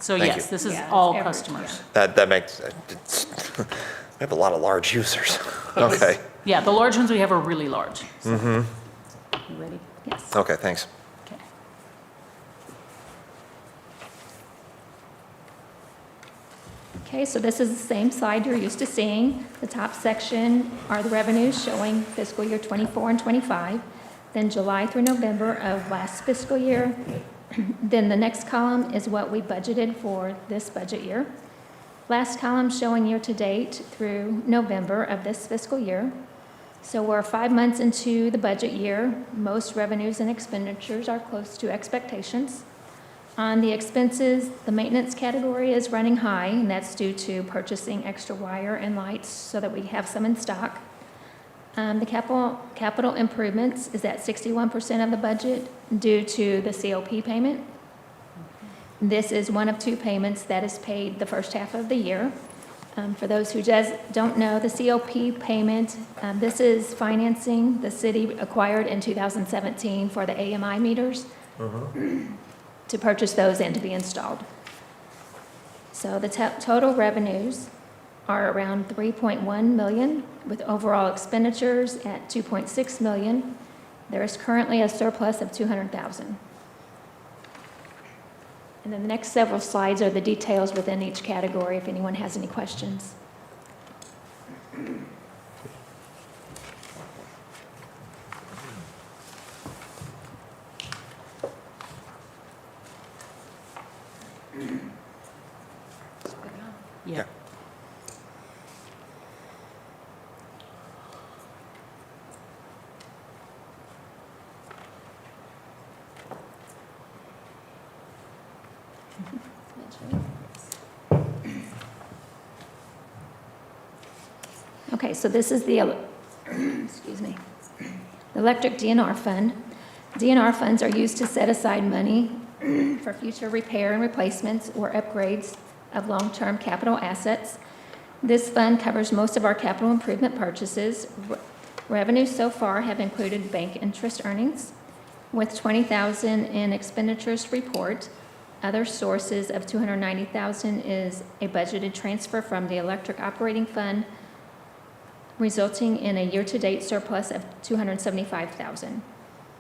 S3: So
S2: Thank
S3: yes,
S2: you.
S3: this is
S6: Yeah,
S3: all
S6: average,
S3: customers.
S2: That makes, we have a lot of large users. Okay,
S3: Yeah, the large ones we have are really large. You ready?
S6: Yes.
S2: okay, thanks.
S3: Okay.
S6: Okay, so this is the same slide you're used to seeing. The top section are the revenues showing fiscal year '24 and '25, then July through November of last fiscal year. Then the next column is what we budgeted for this budget year. Last column showing year-to-date through November of this fiscal year. So we're 5 months into the budget year. Most revenues and expenditures are close to expectations. On the expenses, the maintenance category is running high, and that's due to purchasing extra wire and lights so that we have some in stock. The capital improvements is at 61% of the budget due to the COP payment. This is one of 2 payments that is paid the first half of the year. For those who just don't know, the COP payment, this is financing the city acquired in 2017 for the AMI meters to purchase those and to be installed. So the total revenues are around 3.1 million, with overall expenditures at 2.6 million. There is currently a surplus of 200,000. And then the next several slides are the details within each category, if anyone has any questions.
S3: Yeah.
S6: Okay, so this is the, excuse me, the electric DNR fund. DNR funds are used to set aside money for future repair and replacements or upgrades of long-term capital assets. This fund covers most of our capital improvement purchases. Revenues so far have included bank interest earnings, with 20,000 in expenditures to report. Other sources of 290,000 is a budgeted transfer from the electric operating fund, resulting in a year-to-date surplus of 275,000.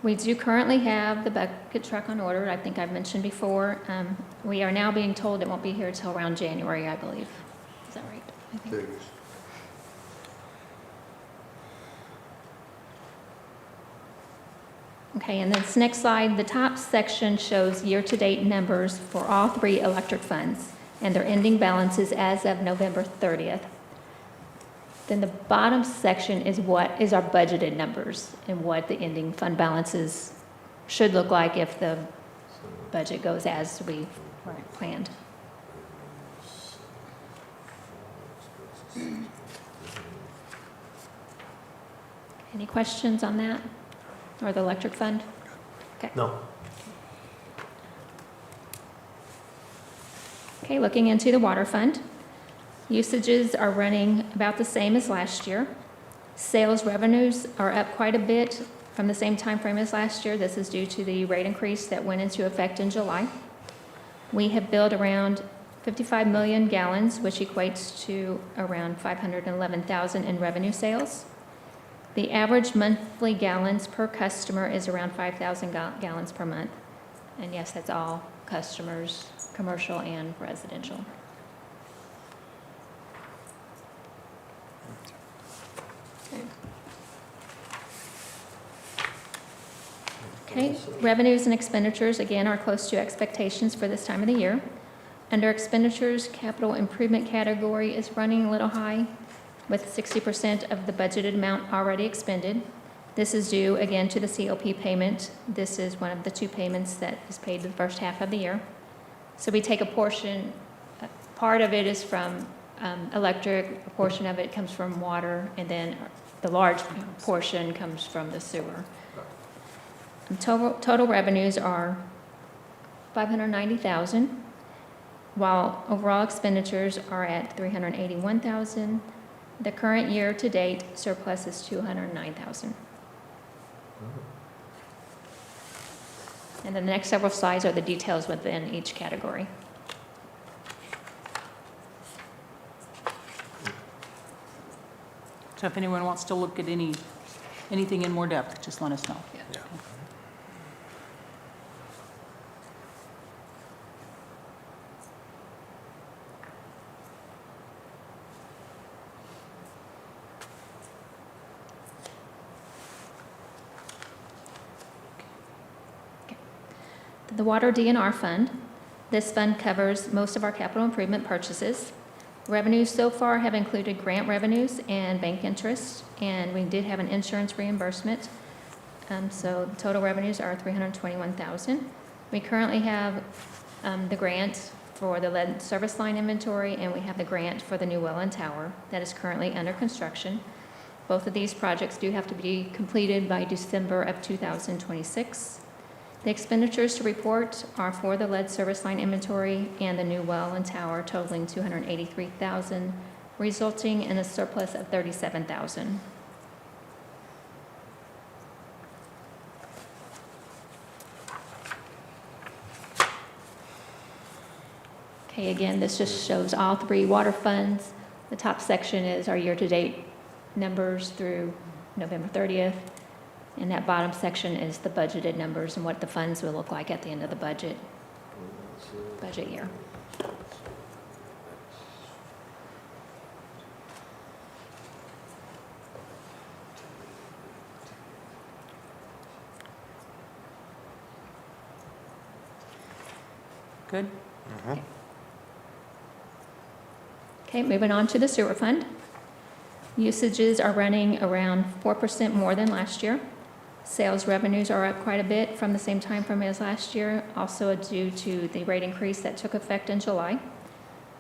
S6: We do currently have the bucket truck on order, I think I've mentioned before. We are now being told it won't be here till around January, I believe. Is that right? I think. Okay, and this next slide, the top section shows year-to-date numbers for all 3 electric funds and their ending balances as of November 30th. Then the bottom section is what is our budgeted numbers and what the ending fund balances should look like if the budget goes as we planned. Any questions on that or the electric fund? Okay.
S1: No.
S6: Okay, looking into the water fund. Usages are running about the same as last year. Sales revenues are up quite a bit from the same time frame as last year. This is due to the rate increase that went into effect in July. We have billed around 55 million gallons, which equates to around 511,000 in revenue sales. The average monthly gallons per customer is around 5,000 gallons per month. And yes, that's all customers, commercial and residential. Okay, revenues and expenditures, again, are close to expectations for this time of the year. Under expenditures, capital improvement category is running a little high, with 60% of the budgeted amount already expended. This is due, again, to the COP payment. This is one of the 2 payments that is paid the first half of the year. So we take a portion, part of it is from electric, a portion of it comes from water, and then the large portion comes from the sewer. And total revenues are $590,000, while overall expenditures are at $381,000. The current year-to-date surplus is $209,000. And then the next several slides are the details within each category.
S3: So if anyone wants to look at anything in more depth, just let us know.
S2: Yeah.
S6: The Water DNR Fund. This fund covers most of our capital improvement purchases. Revenues so far have included grant revenues and bank interest, and we did have an insurance reimbursement. So the total revenues are $321,000. We currently have the grant for the lead service line inventory, and we have the grant for the new well and tower that is currently under construction. Both of these projects do have to be completed by December of 2026. The expenditures to report are for the lead service line inventory and the new well and tower totaling $283,000, resulting in a surplus of $37,000. Okay, again, this just shows all 3 water funds. The top section is our year-to-date numbers through November 30th. And that bottom section is the budgeted numbers and what the funds will look like at the end of the budget year.
S3: Good?
S6: Okay, moving on to the sewer fund. Usages are running around 4% more than last year. Sales revenues are up quite a bit from the same time frame as last year, also due to the rate increase that took effect in July.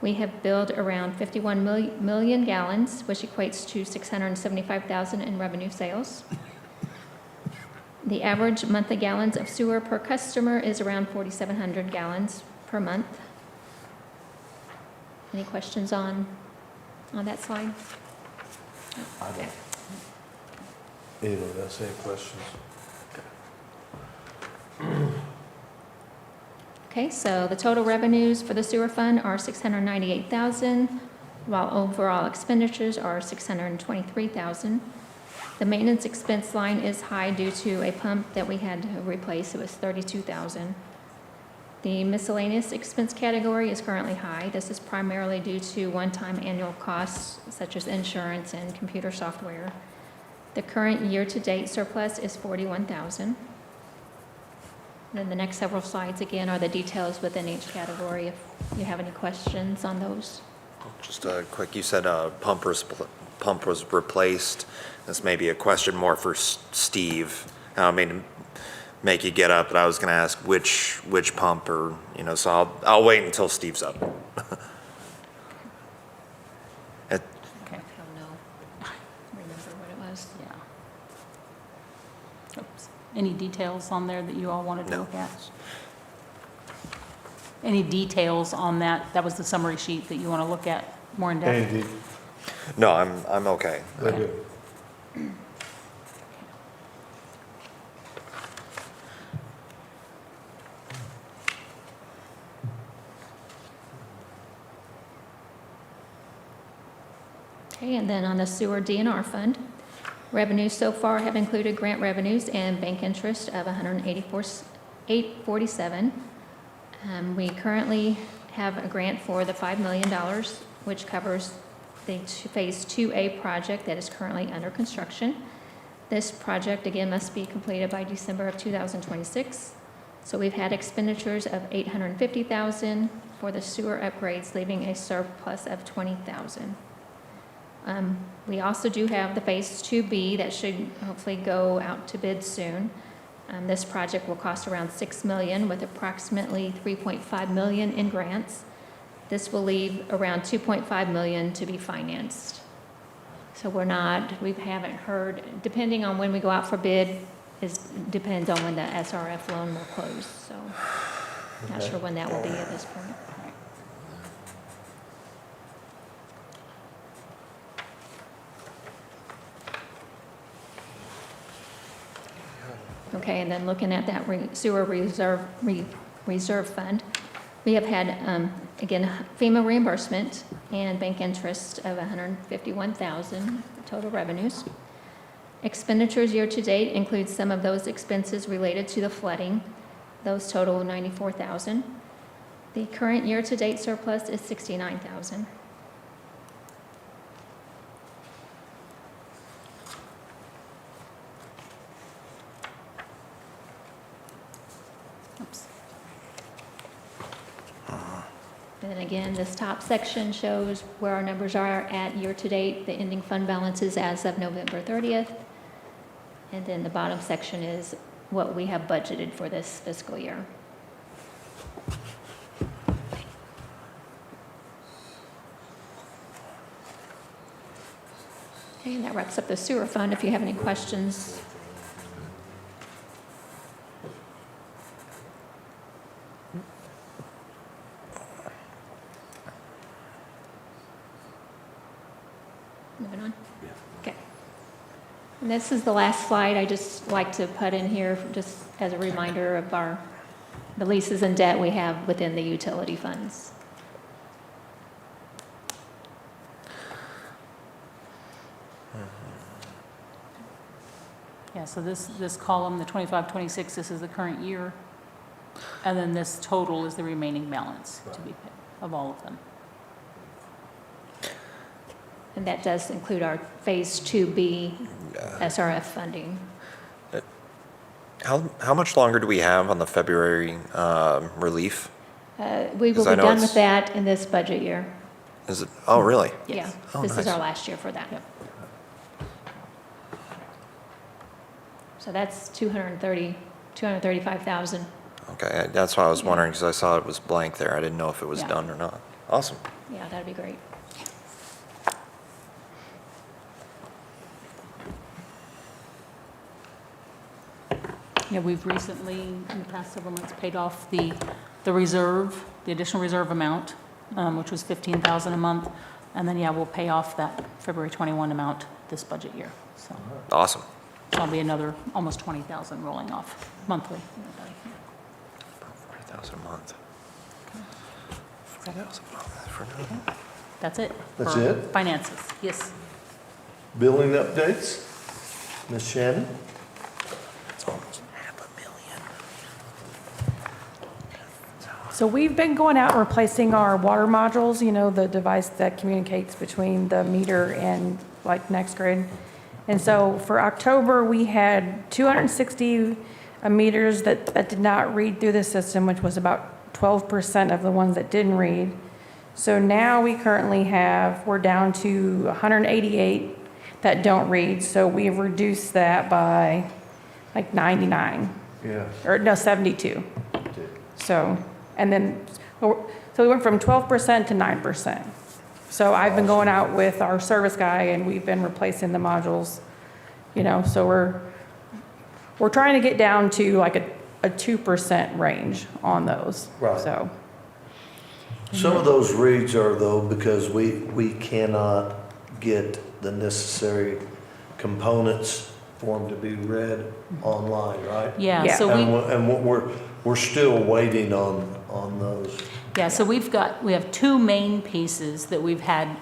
S6: We have billed around 51 million gallons, which equates to $675,000 in revenue sales. The average monthly gallons of sewer per customer is around 4,700 gallons per month. Any questions on that slide?
S1: I don't. Either, that's any questions?
S6: Okay, so the total revenues for the sewer fund are $698,000, while overall expenditures are $623,000. The maintenance expense line is high due to a pump that we had to replace. It was $32,000. The miscellaneous expense category is currently high. This is primarily due to one-time annual costs such as insurance and computer software. The current year-to-date surplus is $41,000. Then the next several slides, again, are the details within each category, if you have any questions on those.
S2: Just a quick, you said pump was replaced. This may be a question more for Steve. I don't mean to make you get up, but I was going to ask which pump, or, so I'll wait until Steve's up.
S3: Okay.
S6: I don't know. Remember what it was?
S3: Yeah. Oops. Any details on there that you all wanted to
S2: No.
S3: look at? Any details on that? That was the summary sheet that you want to look at more in depth?
S1: Andy,
S2: No, I'm okay.
S1: they're good.
S6: Okay, and then on the sewer DNR fund, revenues so far have included grant revenues and bank interest of $184,847. We currently have a grant for the $5 million, which covers the Phase 2A project that is currently under construction. This project, again, must be completed by December of 2026. So we've had expenditures of $850,000 for the sewer upgrades, leaving a surplus of $20,000. We also do have the Phase 2B that should hopefully go out to bid soon. This project will cost around $6 million with approximately $3.5 million in grants. This will leave around $2.5 million to be financed. So we haven't heard, depending on when we go out for bid, depends on when the SRF loan will close. So not sure when that will be at this point. Okay, and then looking at that sewer reserve fund, we have had, again, FEMA reimbursement and bank interest of $151,000 total revenues. Expenditures year-to-date include some of those expenses related to the flooding. Those total $94,000. The current year-to-date surplus is $69,000.
S3: Oops.
S6: And then again, this top section shows where our numbers are at year-to-date, the ending fund balances as of November 30th. And then the bottom section is what we have budgeted for this fiscal year. Okay, and that wraps up the sewer fund. If you have any questions. Moving on? Okay. And this is the last slide I just like to put in here just as a reminder of the leases and debt we have within the utility funds.
S3: Yeah, so this column, the 25, 26, this is the current year. And then this total is the remaining balance to be paid of all of them.
S6: And that does include our Phase 2B SRF funding.
S2: How much longer do we have on the February relief?
S6: We will
S2: 'Cause I
S6: be
S2: know
S6: done
S2: it's-
S6: with that in this budget year.
S2: Is it? Oh, really?
S6: Yeah,
S2: Oh,
S6: this is
S2: nice.
S6: our last year for that.
S3: Yep.
S6: So that's 235,000.
S2: Okay, that's why I was wondering, because I saw it was blank there. I didn't know if it was
S3: Yeah.
S2: done or not. Awesome.
S6: Yeah, that'd be great.
S3: Yeah, we've recently, in the past several months, paid off the reserve, the additional reserve amount, which was $15,000 a month. And then, yeah, we'll pay off that February 21 amount this budget year. So
S2: Awesome.
S3: that'll be another almost 20,000 rolling off monthly.
S2: 40,000 a month. 40,000 a month for now.
S3: That's it.
S1: That's
S3: for
S1: it?
S3: Finances, yes.
S1: Billing updates? Ms. Shannon?
S2: It's almost $500,000.
S8: So we've been going out and replacing our water modules, you know, the device that communicates between the meter and like NextGrid. And so for October, we had 260 meters that did not read through the system, which was about 12% of the ones that didn't read. So now we currently we're down to 188 that don't read. So we've reduced that by like 99,
S1: Yeah.
S8: or no, 72. So, and then, so we went from 12% to 9%. So I've been going out with our service guy and we've been replacing the modules, you know, so we're trying to get down to like a 2% range on those.
S1: Right.
S8: So,
S1: Some of those reads are though because we cannot get the necessary components for them to be read online, right?
S3: Yeah,
S8: Yeah.
S3: so
S1: we're still waiting on those.
S3: Yeah, so we have two main pieces that we've had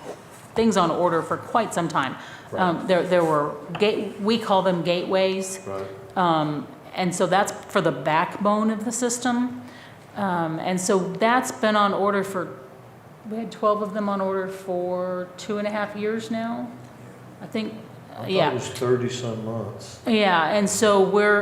S3: things on order for quite some time. There were, we call them gateways.
S1: Right.
S3: And so that's for the backbone of the system. And so that's been on order for, we had 12 of them on order for 2.5 years now, I think.
S1: I thought
S3: Yeah.
S1: it was 30-some months.
S3: Yeah, and so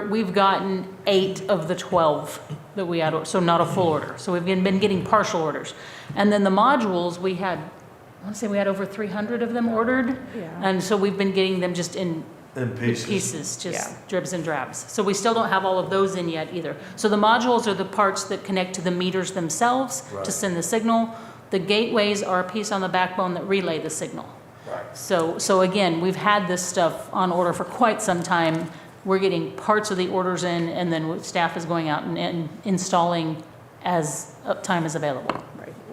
S3: we've gotten 8 of the 12 that we had, so not a full order. So we've been getting partial orders. And then the modules, we had, I want to say we had over 300 of them ordered.
S8: Yeah.
S3: And so we've been getting them just in
S1: In pieces.
S3: just
S8: Yeah.
S3: dribs and drabs. So we still don't have all of those in yet either. So the modules are the parts that connect to the meters themselves
S1: Right.
S3: to send the signal. The gateways are a piece on the backbone that relay the signal.
S1: Right.
S3: So again, we've had this stuff on order for quite some time. We're getting parts of the orders in, and then staff is going out and installing as time is available.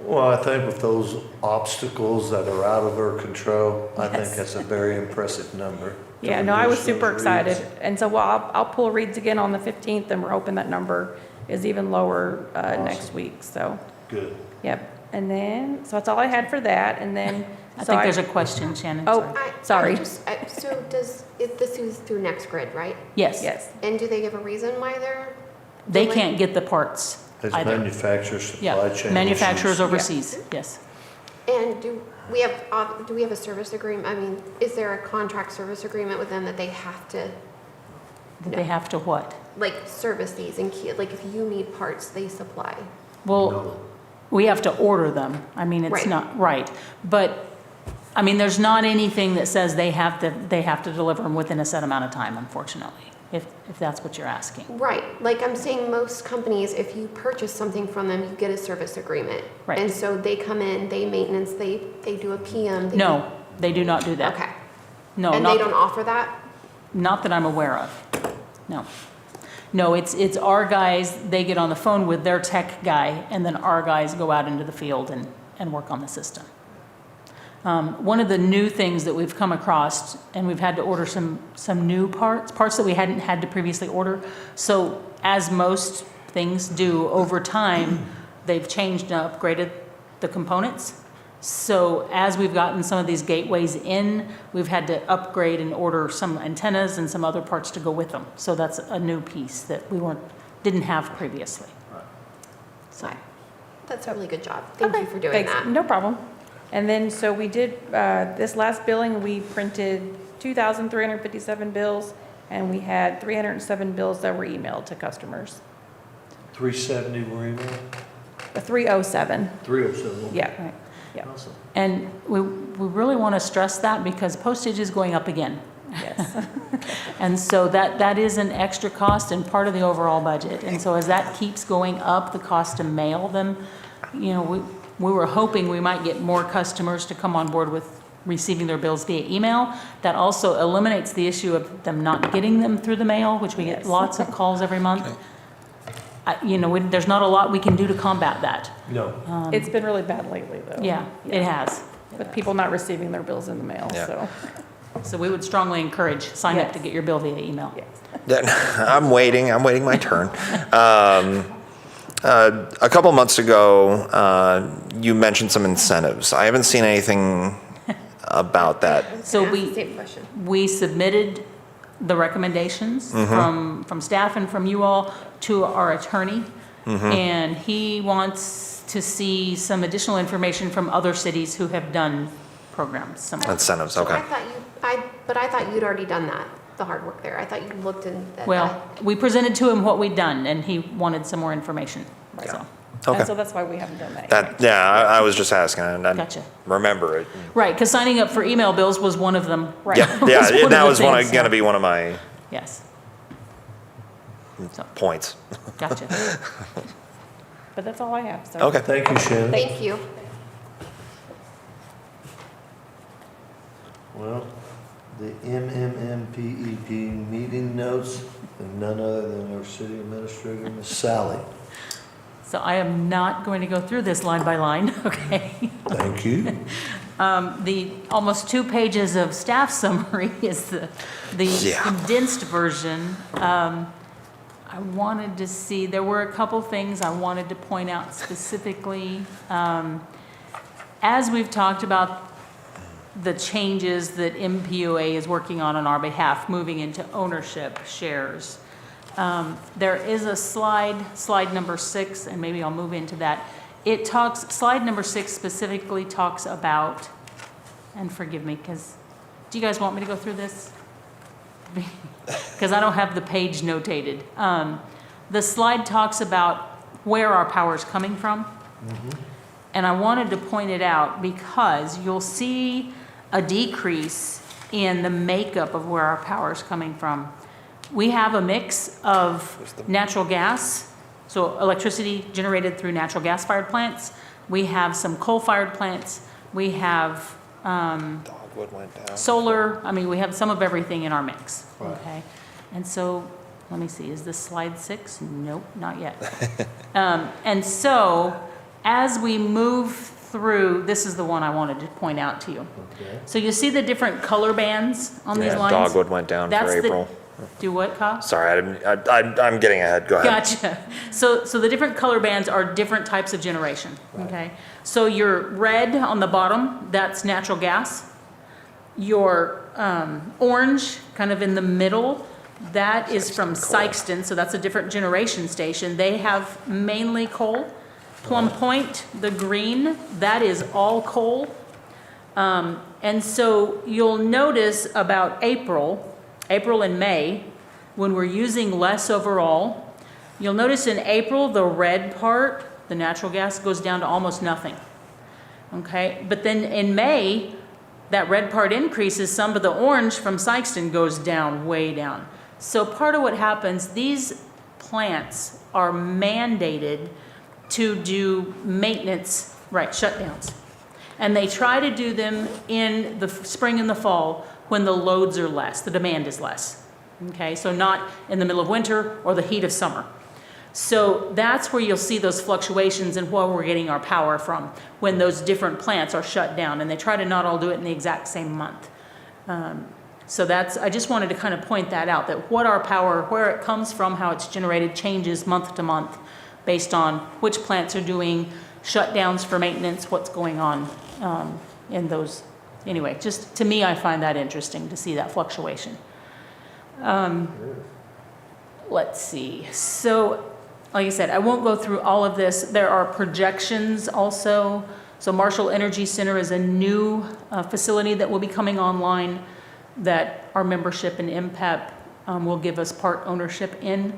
S1: Well, I think with those obstacles that are out of our control, I think
S8: Yes.
S1: that's a very impressive number. to
S8: Yeah, no, I was
S1: reduce
S8: super
S1: those
S8: excited.
S1: reads.
S8: And so, well, I'll pull reads again on the 15th, and we're hoping that number is even lower next week, so,
S1: Good.
S8: yep. And then, so that's all I had for that, and then.
S3: I
S8: so
S3: think there's a question, Shannon.
S8: Oh,
S3: sorry.
S8: Sorry.
S4: So this is through NextGrid, right?
S3: Yes.
S8: Yes,
S4: And do they give a reason why they're?
S3: They
S4: delayed?
S3: can't get the parts
S1: As
S3: either.
S1: manufacturers, supply
S3: Yeah,
S1: chain
S3: manufacturers
S1: issues.
S3: overseas, yes.
S4: And do we have a service agreement? I mean, is there a contract service agreement with them that they have to,
S3: They have to what?
S4: like, service these and like, if you need parts, they supply?
S3: Well,
S1: No.
S3: we have to order them. I mean, it's
S4: Right.
S3: not, right. But, I mean, there's not anything that says they have to deliver them within a set amount of time, unfortunately, if that's what you're asking.
S4: Right, like I'm saying, most companies, if you purchase something from them, you get a service agreement.
S3: Right.
S4: And so they come in, they maintenance, they do a PM. they
S3: No, they do not do
S4: do-
S3: that.
S4: Okay.
S3: No,
S4: And they don't offer that?
S3: not that I'm aware of. No. No, it's our guys, they get on the phone with their tech guy, and then our guys go out into the field and work on the system. One of the new things that we've come across, and we've had to order some new parts that we hadn't had to previously order. So as most things do over time, they've changed and upgraded the components. So as we've gotten some of these gateways in, we've had to upgrade and order some antennas and some other parts to go with them. So that's a new piece that we didn't have previously. So,
S4: That's a really good job. Thank you for doing
S8: thanks,
S4: that.
S8: no problem. And then, so we did, this last billing, we printed 2,357 bills, and we had 307 bills that were emailed to customers.
S1: 370 were emailed?
S8: 307,
S1: 307.
S8: yeah.
S3: right.
S8: Yeah.
S1: Awesome.
S3: And we really want to stress that because postage is going up again.
S8: Yes.
S3: And so that is an extra cost and part of the overall budget. And so as that keeps going up, the cost to mail them, you know, we were hoping we might get more customers to come on board with receiving their bills via email. That also eliminates the issue of them not getting them through the mail, which we get
S8: Yes.
S3: lots of calls every month. You know, there's not a lot we can do to combat that.
S1: No.
S8: It's been really bad lately, though.
S3: Yeah, it has.
S8: With people not receiving their bills in the mail,
S2: Yeah.
S8: so,
S3: So we would strongly encourage, sign up
S8: Yes.
S3: to get your bill via email.
S8: yes.
S2: I'm waiting my turn. A couple months ago, you mentioned some incentives. I haven't seen anything about that.
S3: So
S4: Ask
S3: we.
S4: the same question.
S3: We submitted the recommendations from staff and from you all to our attorney. And he wants to see some additional information from other cities who have done programs similar.
S2: Incentives,
S4: So
S2: okay.
S4: I thought you'd already done that, the hard work there. I thought you looked in that.
S3: Well, we presented to him what we'd done and he wanted some more information, so.
S2: Okay.
S8: And so that's why we haven't done that yet.
S2: That, yeah, I was just asking, and I
S3: Gotcha.
S2: remember it.
S3: Right, because signing up for email bills was one of them.
S8: Right.
S2: Yeah,
S3: Was
S2: yeah,
S3: one of
S2: that
S3: the
S2: was
S3: things,
S2: gonna
S3: yeah.
S2: be one of my
S3: Yes. So,
S2: points.
S3: gotcha.
S8: But that's all I have, so.
S2: Okay.
S1: Thank you, Shannon.
S4: Thank you.
S1: Well, the MMMPEP meeting notes, and none other than our city administrator, Ms. Sally.
S3: So I am not going to go through this line by line, okay?
S1: Thank you.
S3: The almost 2 pages of staff summary is the
S2: Yeah.
S3: condensed version. I wanted to see, there were a couple things I wanted to point out specifically. As we've talked about the changes that MPOA is working on our behalf, moving into ownership shares. There is a slide number 6, and maybe I'll move into that. Slide number 6 specifically talks about, and forgive me, because, do you guys want me to go through this? Because I don't have the page notated. The slide talks about where our power is coming from. And I wanted to point it out because you'll see a decrease in the makeup of where our power is coming from. We have a mix of natural gas, so electricity generated through natural gas-fired plants. We have some coal-fired plants. We have
S2: Dogwood went down.
S3: solar. I mean, we have some of everything in our mix, okay? And so, let me see, is this slide 6? Nope, not yet. And so, as we move through, this is the one I wanted to point out to you.
S1: Okay.
S3: So you see the different color bands on these
S2: Yeah,
S3: lines?
S2: Dogwood went down
S3: That's
S2: for
S3: the-
S2: April.
S3: Do what, Kyle?
S2: Sorry, I'm getting ahead. Go ahead.
S3: Gotcha. So the different color bands are different types of generation, okay? So your red on the bottom, that's natural gas. Your orange, kind of in the middle, that is from Sykeston, so that's a different generation station. They have mainly coal. Plum Point, the green, that is all coal. And so you'll notice about April and May, when we're using less overall, you'll notice in April, the red part, the natural gas, goes down to almost nothing. Okay, but then in May, that red part increases some, but the orange from Sykeston goes down, way down. So part of what happens, these plants are mandated to do maintenance, right, shutdowns. And they try to do them in the spring and the fall when the loads are less, the demand is less. Okay, so not in the middle of winter or the heat of summer. So that's where you'll see those fluctuations in where we're getting our power from, when those different plants are shut down, and they try to not all do it in the exact same month. So I just wanted to kind of point that out, that what our power, where it comes from, how it's generated changes month to month based on which plants are doing shutdowns for maintenance, what's going on in those. Anyway, just to me, I find that interesting to see that fluctuation. Let's see. So, like I said, I won't go through all of this. There are projections also. So Marshall Energy Center is a new facility that will be coming online that our membership in MPEP will give us part ownership in.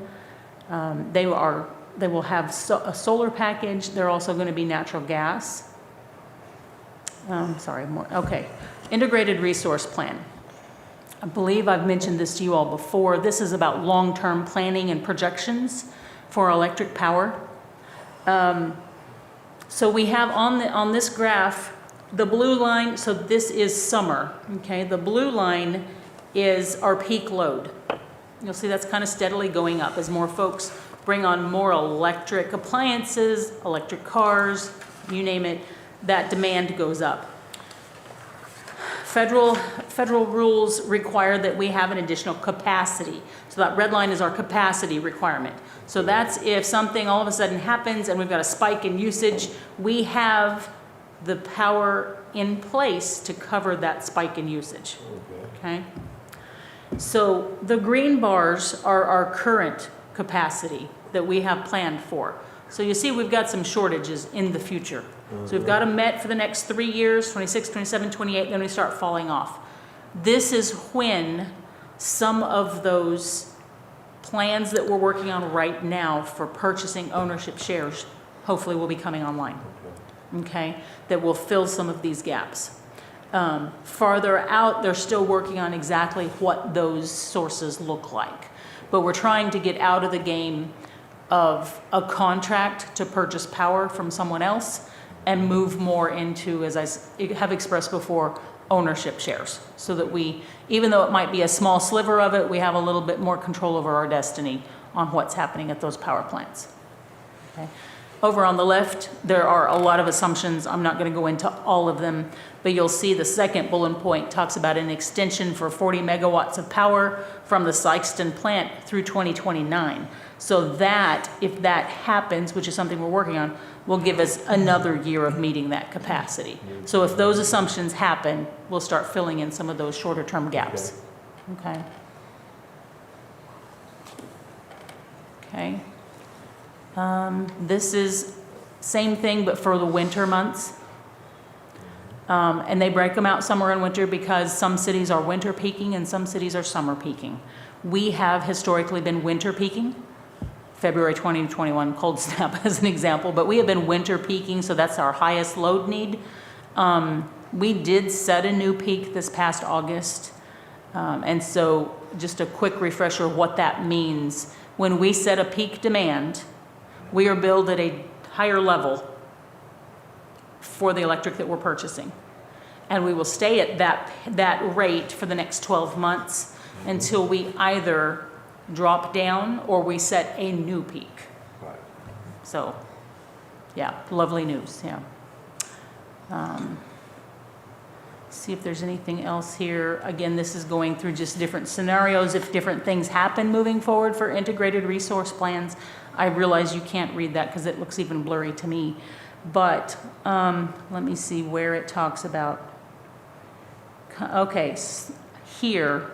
S3: They will have a solar package. They're also going to be natural gas. Okay. Integrated resource plan. I believe I've mentioned this to you all before. This is about long-term planning and projections for electric power. So we have on this graph, the blue line, so this is summer, okay? The blue line is our peak load. You'll see that's kind of steadily going up as more folks bring on more electric appliances, electric cars, you name it, that demand goes up. Federal rules require that we have an additional capacity. So that red line is our capacity requirement. So that's if something all of a sudden happens and we've got a spike in usage, we have the power in place to cover that spike in usage. Okay? So the green bars are our current capacity that we have planned for. So you see we've got some shortages in the future. So we've got them met for the next 3 years, 26, 27, 28, then we start falling off. This is when some of those plans that we're working on right now for purchasing ownership shares hopefully will be coming online, okay? That will fill some of these gaps. Farther out, they're still working on exactly what those sources look like. But we're trying to get out of the game of a contract to purchase power from someone else and move more into, as I have expressed before, ownership shares. So that we, even though it might be a small sliver of it, we have a little bit more control over our destiny on what's happening at those power plants. Okay. Over on the left, there are a lot of assumptions. I'm not going to go into all of them, but you'll see the second bullet point talks about an extension for 40 megawatts of power from the Sykeston plant through 2029. So that, if that happens, which is something we're working on, will give us another year of meeting that capacity. So if those assumptions happen, we'll start filling in some of those shorter-term gaps. Okay? Okay. This is same thing, but for the winter months. And they break them out summer and winter because some cities are winter peaking and some cities are summer peaking. We have historically been winter peaking. February 2021 cold snap as an example, but we have been winter peaking, so that's our highest load need. We did set a new peak this past August. And so just a quick refresher of what that means. When we set a peak demand, we are billed at a higher level for the electric that we're purchasing. And we will stay at that rate for the next 12 months until we either drop down or we set a new peak. So, yeah, lovely news, yeah. See if there's anything else here. Again, this is going through just different scenarios. If different things happen moving forward for integrated resource plans, I realize you can't read that because it looks even blurry to me. But let me see where it talks about. Okay, here.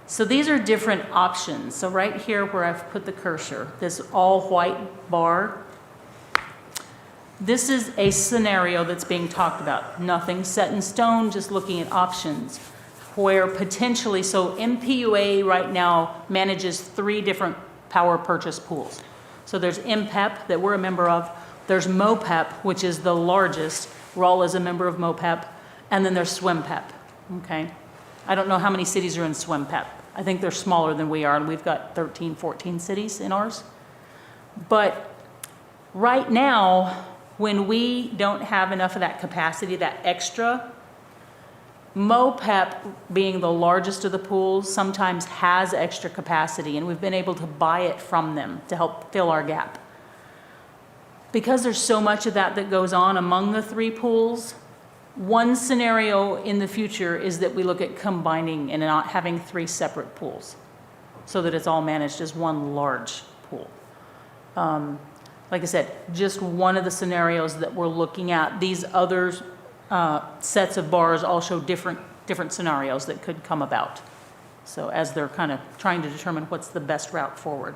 S3: So these are different options. So right here where I've put the cursor, this all white bar, this is a scenario that's being talked about. Nothing set in stone, just looking at options where potentially, so MPUA right now manages 3 different power purchase pools. So there's MPEP that we're a member of, there's MOPEP, which is the largest, Rawl is a member of MOPEP, and then there's SWIMPEP, okay? I don't know how many cities are in SWIMPEP. I think they're smaller than we are, and we've got 13, 14 cities in ours. But right now, when we don't have enough of that capacity, that extra, MOPEP, being the largest of the pools, sometimes has extra capacity, and we've been able to buy it from them to help fill our gap. Because there's so much of that goes on among the 3 pools, one scenario in the future is that we look at combining and not having 3 separate pools so that it's all managed as one large pool. Like I said, just one of the scenarios that we're looking at. These other sets of bars all show different scenarios that could come about. So as they're kind of trying to determine what's the best route forward.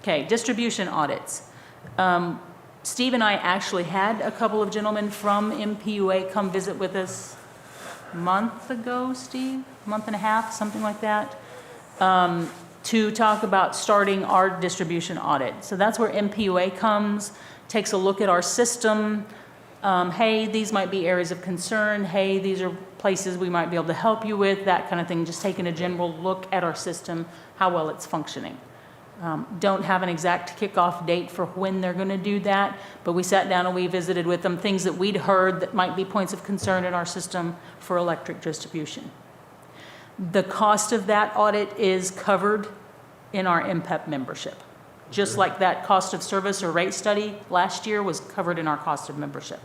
S3: Okay, distribution audits. Steve and I actually had a couple of gentlemen from MPUA come visit with us a month ago, Steve? A month and a half, something like that, to talk about starting our distribution audit. So that's where MPUA comes, takes a look at our system. Hey, these might be areas of concern. Hey, these are places we might be able to help you with, that kind of thing. Just taking a general look at our system, how well it's functioning. Don't have an exact kickoff date for when they're going to do that, but we sat down and we visited with them things that we'd heard that might be points of concern in our system for electric distribution. The cost of that audit is covered in our MPEP membership. Just like that cost of service or rate study last year was covered in our cost of membership.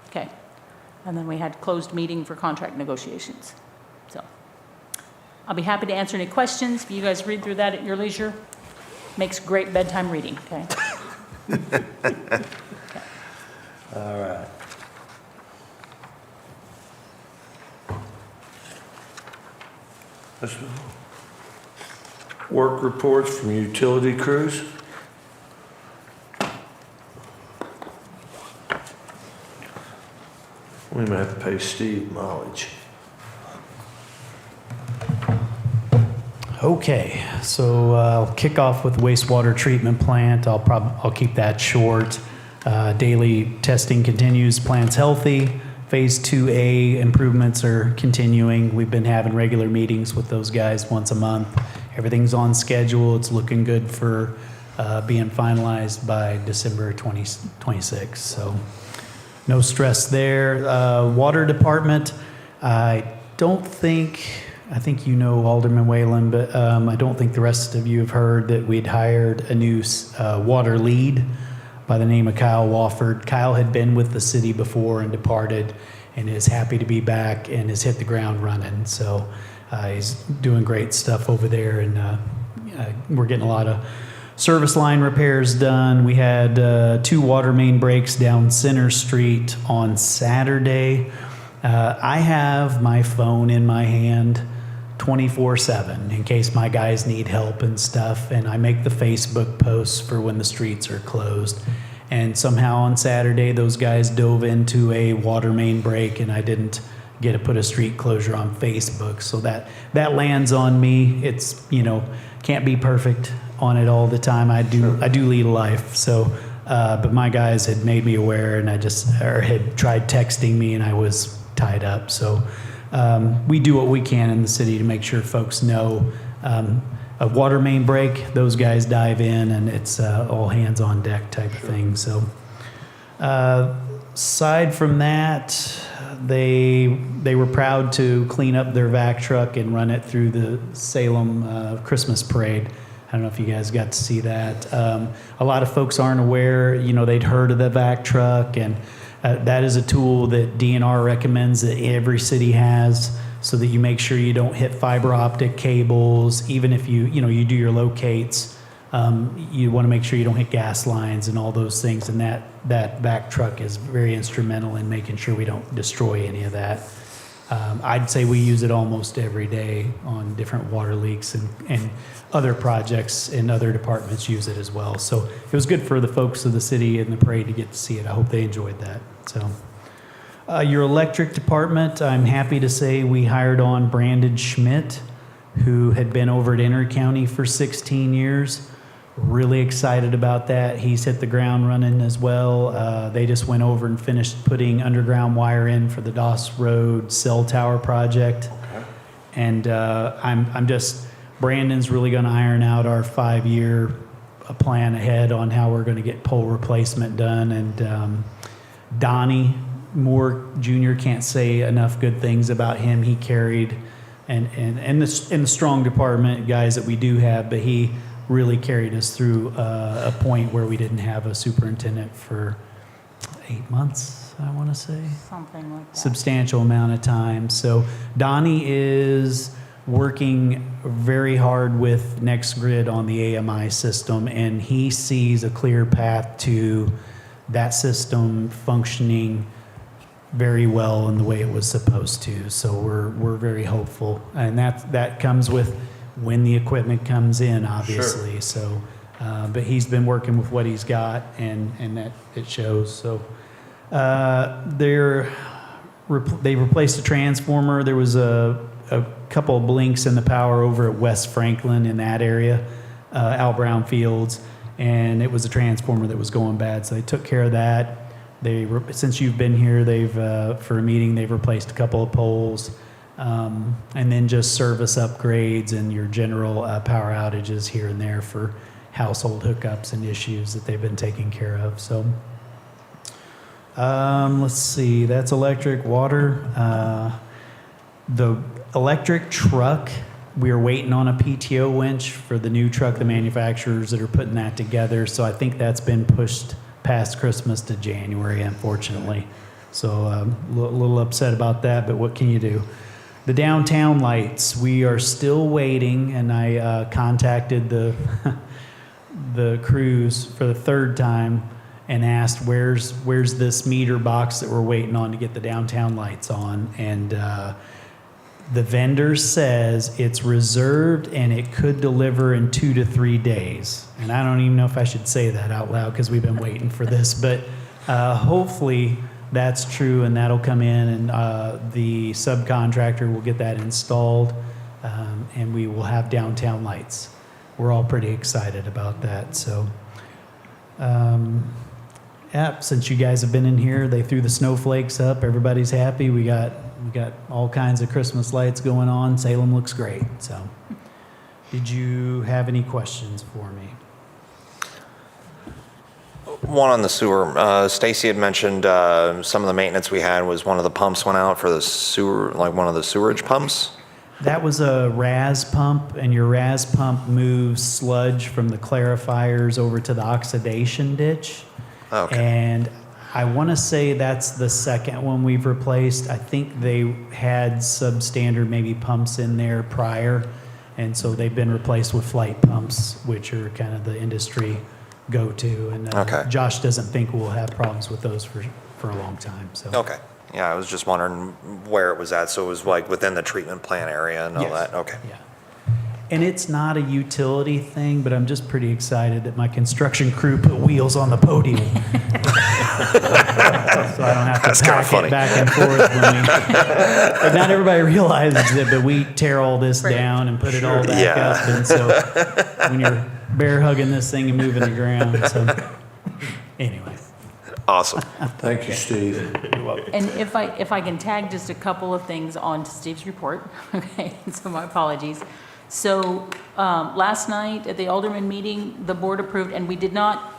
S3: Okay, and then we had closed meeting for contract negotiations. So I'll be happy to answer any questions. If you guys read through that at your leisure, makes great bedtime reading, okay?
S1: All right. Work reports from utility crews. We may have to pay Steve mileage.
S5: Okay, so I'll kick off with wastewater treatment plant. I'll keep that short. Daily testing continues. Plant's healthy. Phase 2A improvements are continuing. We've been having regular meetings with those guys once a month. Everything's on schedule. It's looking good for being finalized by December 2026. So no stress there. Water department, I think you know Alderman Whalen, but I don't think the rest of you have heard that we'd hired a new water lead by the name of Kyle Wofford. Kyle had been with the city before and departed and is happy to be back and has hit the ground running. So He's doing great stuff over there, and we're getting a lot of service line repairs done. We had 2 water main breaks down Center Street on Saturday. I have my phone in my hand 24/7 in case my guys need help and stuff, and I make the Facebook posts for when the streets are closed. And somehow on Saturday, those guys dove into a water main break, and I didn't get to put a street closure on Facebook. So that lands on me. It's, can't be perfect on it all the time. I do lead a life. So, but my guys had made me aware, and had tried texting me, and I was tied up. So we do what we can in the city to make sure folks know a water main break, those guys dive in, and it's all hands on deck type of thing. So aside from that, they were proud to clean up their vac truck and run it through the Salem Christmas parade. I don't know if you guys got to see that. A lot of folks aren't aware, they'd heard of the vac truck, and that is a tool that DNR recommends that every city has, so that you make sure you don't hit fiber optic cables. Even if you do your locates, you want to make sure you don't hit gas lines and all those things. And that vac truck is very instrumental in making sure we don't destroy any of that. I'd say we use it almost every day on different water leaks, and other projects and other departments use it as well. So it was good for the folks of the city and the parade to get to see it. I hope they enjoyed that. So your electric department, I'm happy to say we hired on Brandon Schmidt, who had been over at Enter County for 16 years. Really excited about that. He's hit the ground running as well. They just went over and finished putting underground wire in for the Doss Road cell tower project. Okay. And Brandon's really going to iron out our 5-year plan ahead on how we're going to get pole replacement done. And Donnie Moore Jr., can't say enough good things about him. He carried, and the strong department guys that we do have, but he really carried us through a point where we didn't have a superintendent for 8 months, I want to say.
S3: Something like that.
S5: Substantial amount of time. So Donnie is working very hard with NextGrid on the AMI system, and he sees a clear path to that system functioning very well in the way it was supposed to. So we're very hopeful, and that comes with when the equipment comes in, obviously. Sure. So, but he's been working with what he's got, and that it shows. So they replaced a transformer. There was a couple of blinks in the power over at West Franklin in that area, Al Brown Fields, and it was a transformer that was going bad. So they took care of that. Since you've been here, for a meeting, they've replaced a couple of poles, and then just service upgrades and your general power outages here and there for household hookups and issues that they've been taking care of. So let's see, that's electric. Water. The electric truck, we are waiting on a PTO winch for the new truck, the manufacturers that are putting that together. So I think that's been pushed past Christmas to January, unfortunately. So a little upset about that, but what can you do? The downtown lights, we are still waiting, and I contacted the crews for the 3rd time and asked, where's this meter box that we're waiting on to get the downtown lights on? And the vendor says it's reserved and it could deliver in 2 to 3 days. And I don't even know if I should say that out loud because we've been waiting for this, but hopefully that's true, and that'll come in, and the subcontractor will get that installed, and we will have downtown lights. We're all pretty excited about that. So since you guys have been in here, they threw the snowflakes up. Everybody's happy. We got all kinds of Christmas lights going on. Salem looks great. So did you have any questions for me?
S2: One on the sewer. Stacy had mentioned some of the maintenance we had was one of the pumps went out for the sewer, like one of the sewerage pumps.
S5: That was a RAS pump, and your RAS pump moves sludge from the clarifiers over to the oxidation ditch.
S2: Okay.
S5: And I want to say that's the second one we've replaced. I think they had substandard maybe pumps in there prior, and so they've been replaced with flight pumps, which are kind of the industry go-to. And
S2: Okay.
S5: Josh doesn't think we'll have problems with those for a long time. So
S2: Okay. Yeah, I was just wondering where it was at. So it was like within the treatment plant area and all
S5: Yes.
S2: that? Okay.
S5: Yeah. And it's not a utility thing, but I'm just pretty excited that my construction crew put wheels on the podium. So I don't have
S2: That's
S5: to
S2: kinda
S5: pack
S2: funny.
S5: it back and forth when we, but not everybody realizes it, but we tear all this down and put it all back
S2: Yeah.
S5: up. And so when you're bear hugging this thing and moving the ground, so anyway.
S2: Awesome.
S1: Thank you, Steve.
S3: And if I can tag just a couple of things onto Steve's report, okay, so my apologies. So, last night at the Alderman meeting, the board approved, and we did not,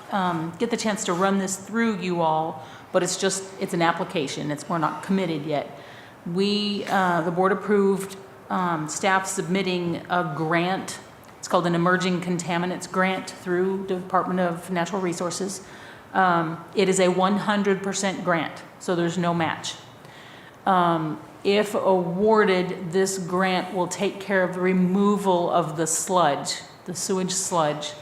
S3: get the chance to run this through you all, but it's an application, we're not committed yet. The board approved, staff submitting a grant, it's called an Emerging Contaminants Grant through Department of Natural Resources. It is a 100% grant, so there's no match. If awarded, this grant will take care of the removal of the sludge, the sewage sludge.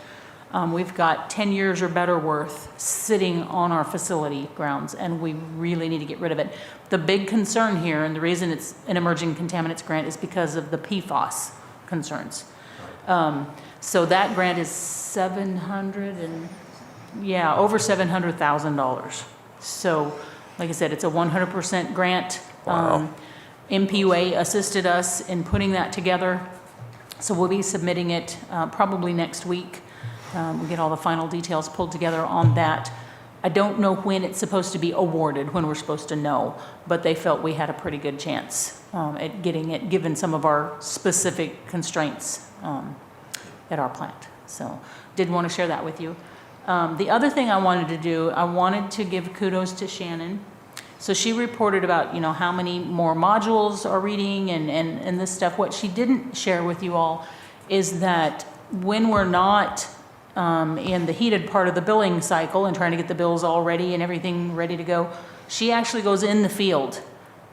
S3: We've got 10 years or better worth sitting on our facility grounds, and we really need to get rid of it. The big concern here, and the reason it's an emerging contaminants grant, is because of the PFAS concerns. So that grant is over $700,000. So, like I said, it's a 100% grant.
S2: Wow.
S3: MPUA assisted us in putting that together, so we'll be submitting it probably next week. We'll get all the final details pulled together on that. I don't know when it's supposed to be awarded, when we're supposed to know, but they felt we had a pretty good chance at getting it, given some of our specific constraints at our plant. So, did want to share that with you. The other thing I wanted to do, I wanted to give kudos to Shannon. So she reported about, how many more modules are reading and this stuff. What she didn't share with you all is that when we're not in the heated part of the billing cycle and trying to get the bills all ready and everything ready to go, she actually goes in the field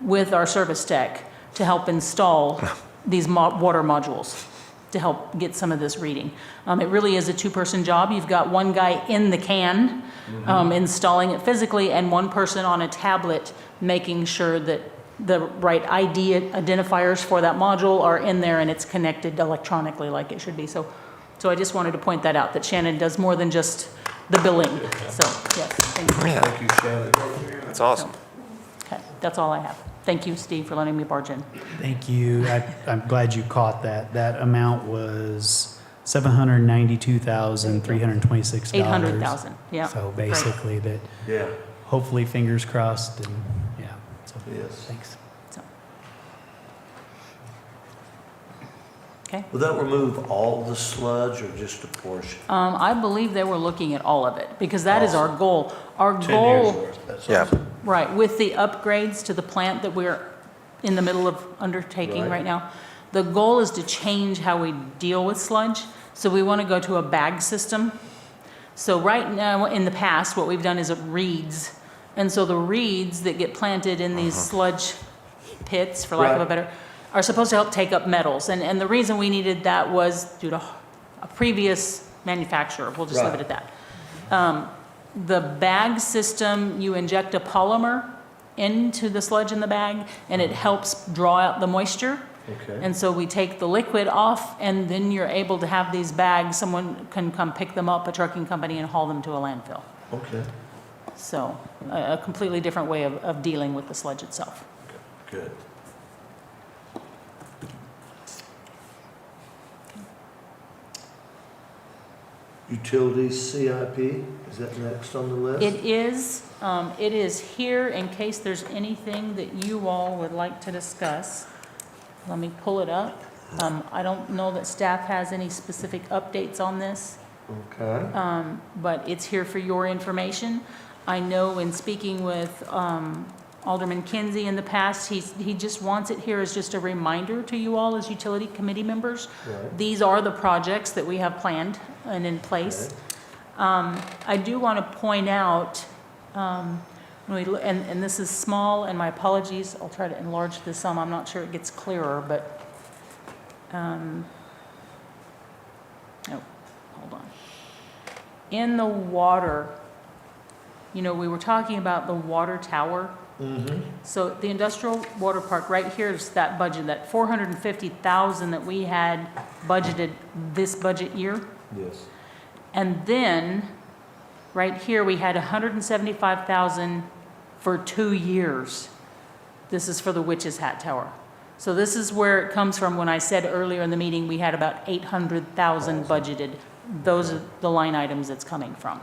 S3: with our service tech to help install these water modules to help get some of this reading. It really is a two-person job. You've got one guy in the can installing it physically, and one person on a tablet making sure that the right ID identifiers for that module are in there and it's connected electronically like it should be. So I just wanted to point that out, that Shannon does more than just the billing. So, yes, thank you.
S2: Yeah,
S1: Thank you, Shannon.
S2: that's awesome.
S3: Okay, that's all I have. Thank you, Steve, for letting me barge in.
S5: Thank you. I'm glad you caught that. That amount was $792,326.
S3: 800,000, yeah.
S5: So
S3: Great.
S5: basically that,
S1: Yeah,
S5: hopefully, fingers crossed, and yeah, so,
S1: yes.
S5: thanks.
S3: So. Okay.
S1: Will that remove all the sludge or just a portion?
S3: I believe they were looking at all of it, because that is our goal. Our
S1: 10 years
S3: goal,
S1: worth, that's
S2: Yeah.
S1: awesome.
S3: right, with the upgrades to the plant that we're in the middle of undertaking
S1: Right.
S3: right now, the goal is to change how we deal with sludge. So we want to go to a bag system. So right now, in the past, what we've done is reeds. And so the reeds that get planted in these sludge pits, for lack of a
S1: Right.
S3: better, are supposed to help take up metals. And the reason we needed that was due to a previous manufacturer. We'll just leave it
S1: Right.
S3: at that. The bag system, you inject a polymer into the sludge in the bag, and it helps draw out the moisture.
S1: Okay.
S3: And so we take the liquid off, and then you're able to have these bags, someone can come pick them up, a trucking company, and haul them to a landfill.
S1: Okay,
S3: So a completely different way of dealing with the sludge itself.
S1: good. Utilities CIP, is that next on the list?
S3: It is here in case there's anything that you all would like to discuss. Let me pull it up. I don't know that staff has any specific updates on this,
S1: Okay,
S3: but it's here for your information. I know in speaking with Alderman Kinsey in the past, he just wants it here as just a reminder to you all as utility committee members.
S1: right.
S3: These are the projects that we have planned and in place. I do want to point out, And this is small, and my apologies, I'll try to enlarge this some, I'm not sure it gets clearer, but, oh, hold on. In the water, we were talking about the water tower. So the industrial water park, right here is that budget, that 450,000 that we had budgeted this budget year.
S1: Yes.
S3: And then, right here, we had 175,000 for 2 years. This is for the Witch's Hat Tower. So this is where it comes from when I said earlier in the meeting, we had about 800,000 budgeted. Those are the line items it's coming from.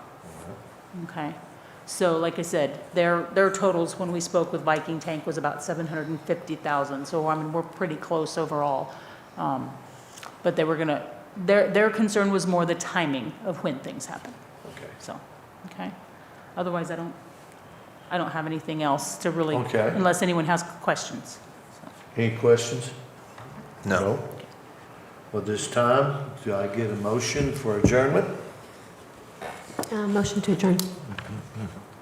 S3: Okay? So like I said, their totals when we spoke with Viking Tank was about 750,000. So I mean, we're pretty close overall. But they were gonna, their concern was more the timing of when things happen.
S1: Okay.
S3: So, okay. Otherwise, I don't have anything else to really,
S1: Okay.
S3: unless anyone has questions.
S1: Any questions?
S2: No.
S1: Well, this time, do I get a motion for adjournment?
S4: Motion to adjourn.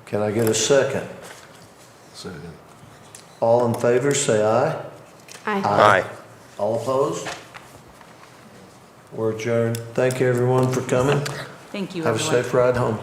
S1: Can I get a second?
S7: Second.
S1: All in favor, say aye.
S4: Aye.
S2: Aye.
S1: All opposed? We're adjourned. Thank you, everyone, for coming.
S3: Thank you,
S1: Have a
S3: everyone.
S1: safe ride home.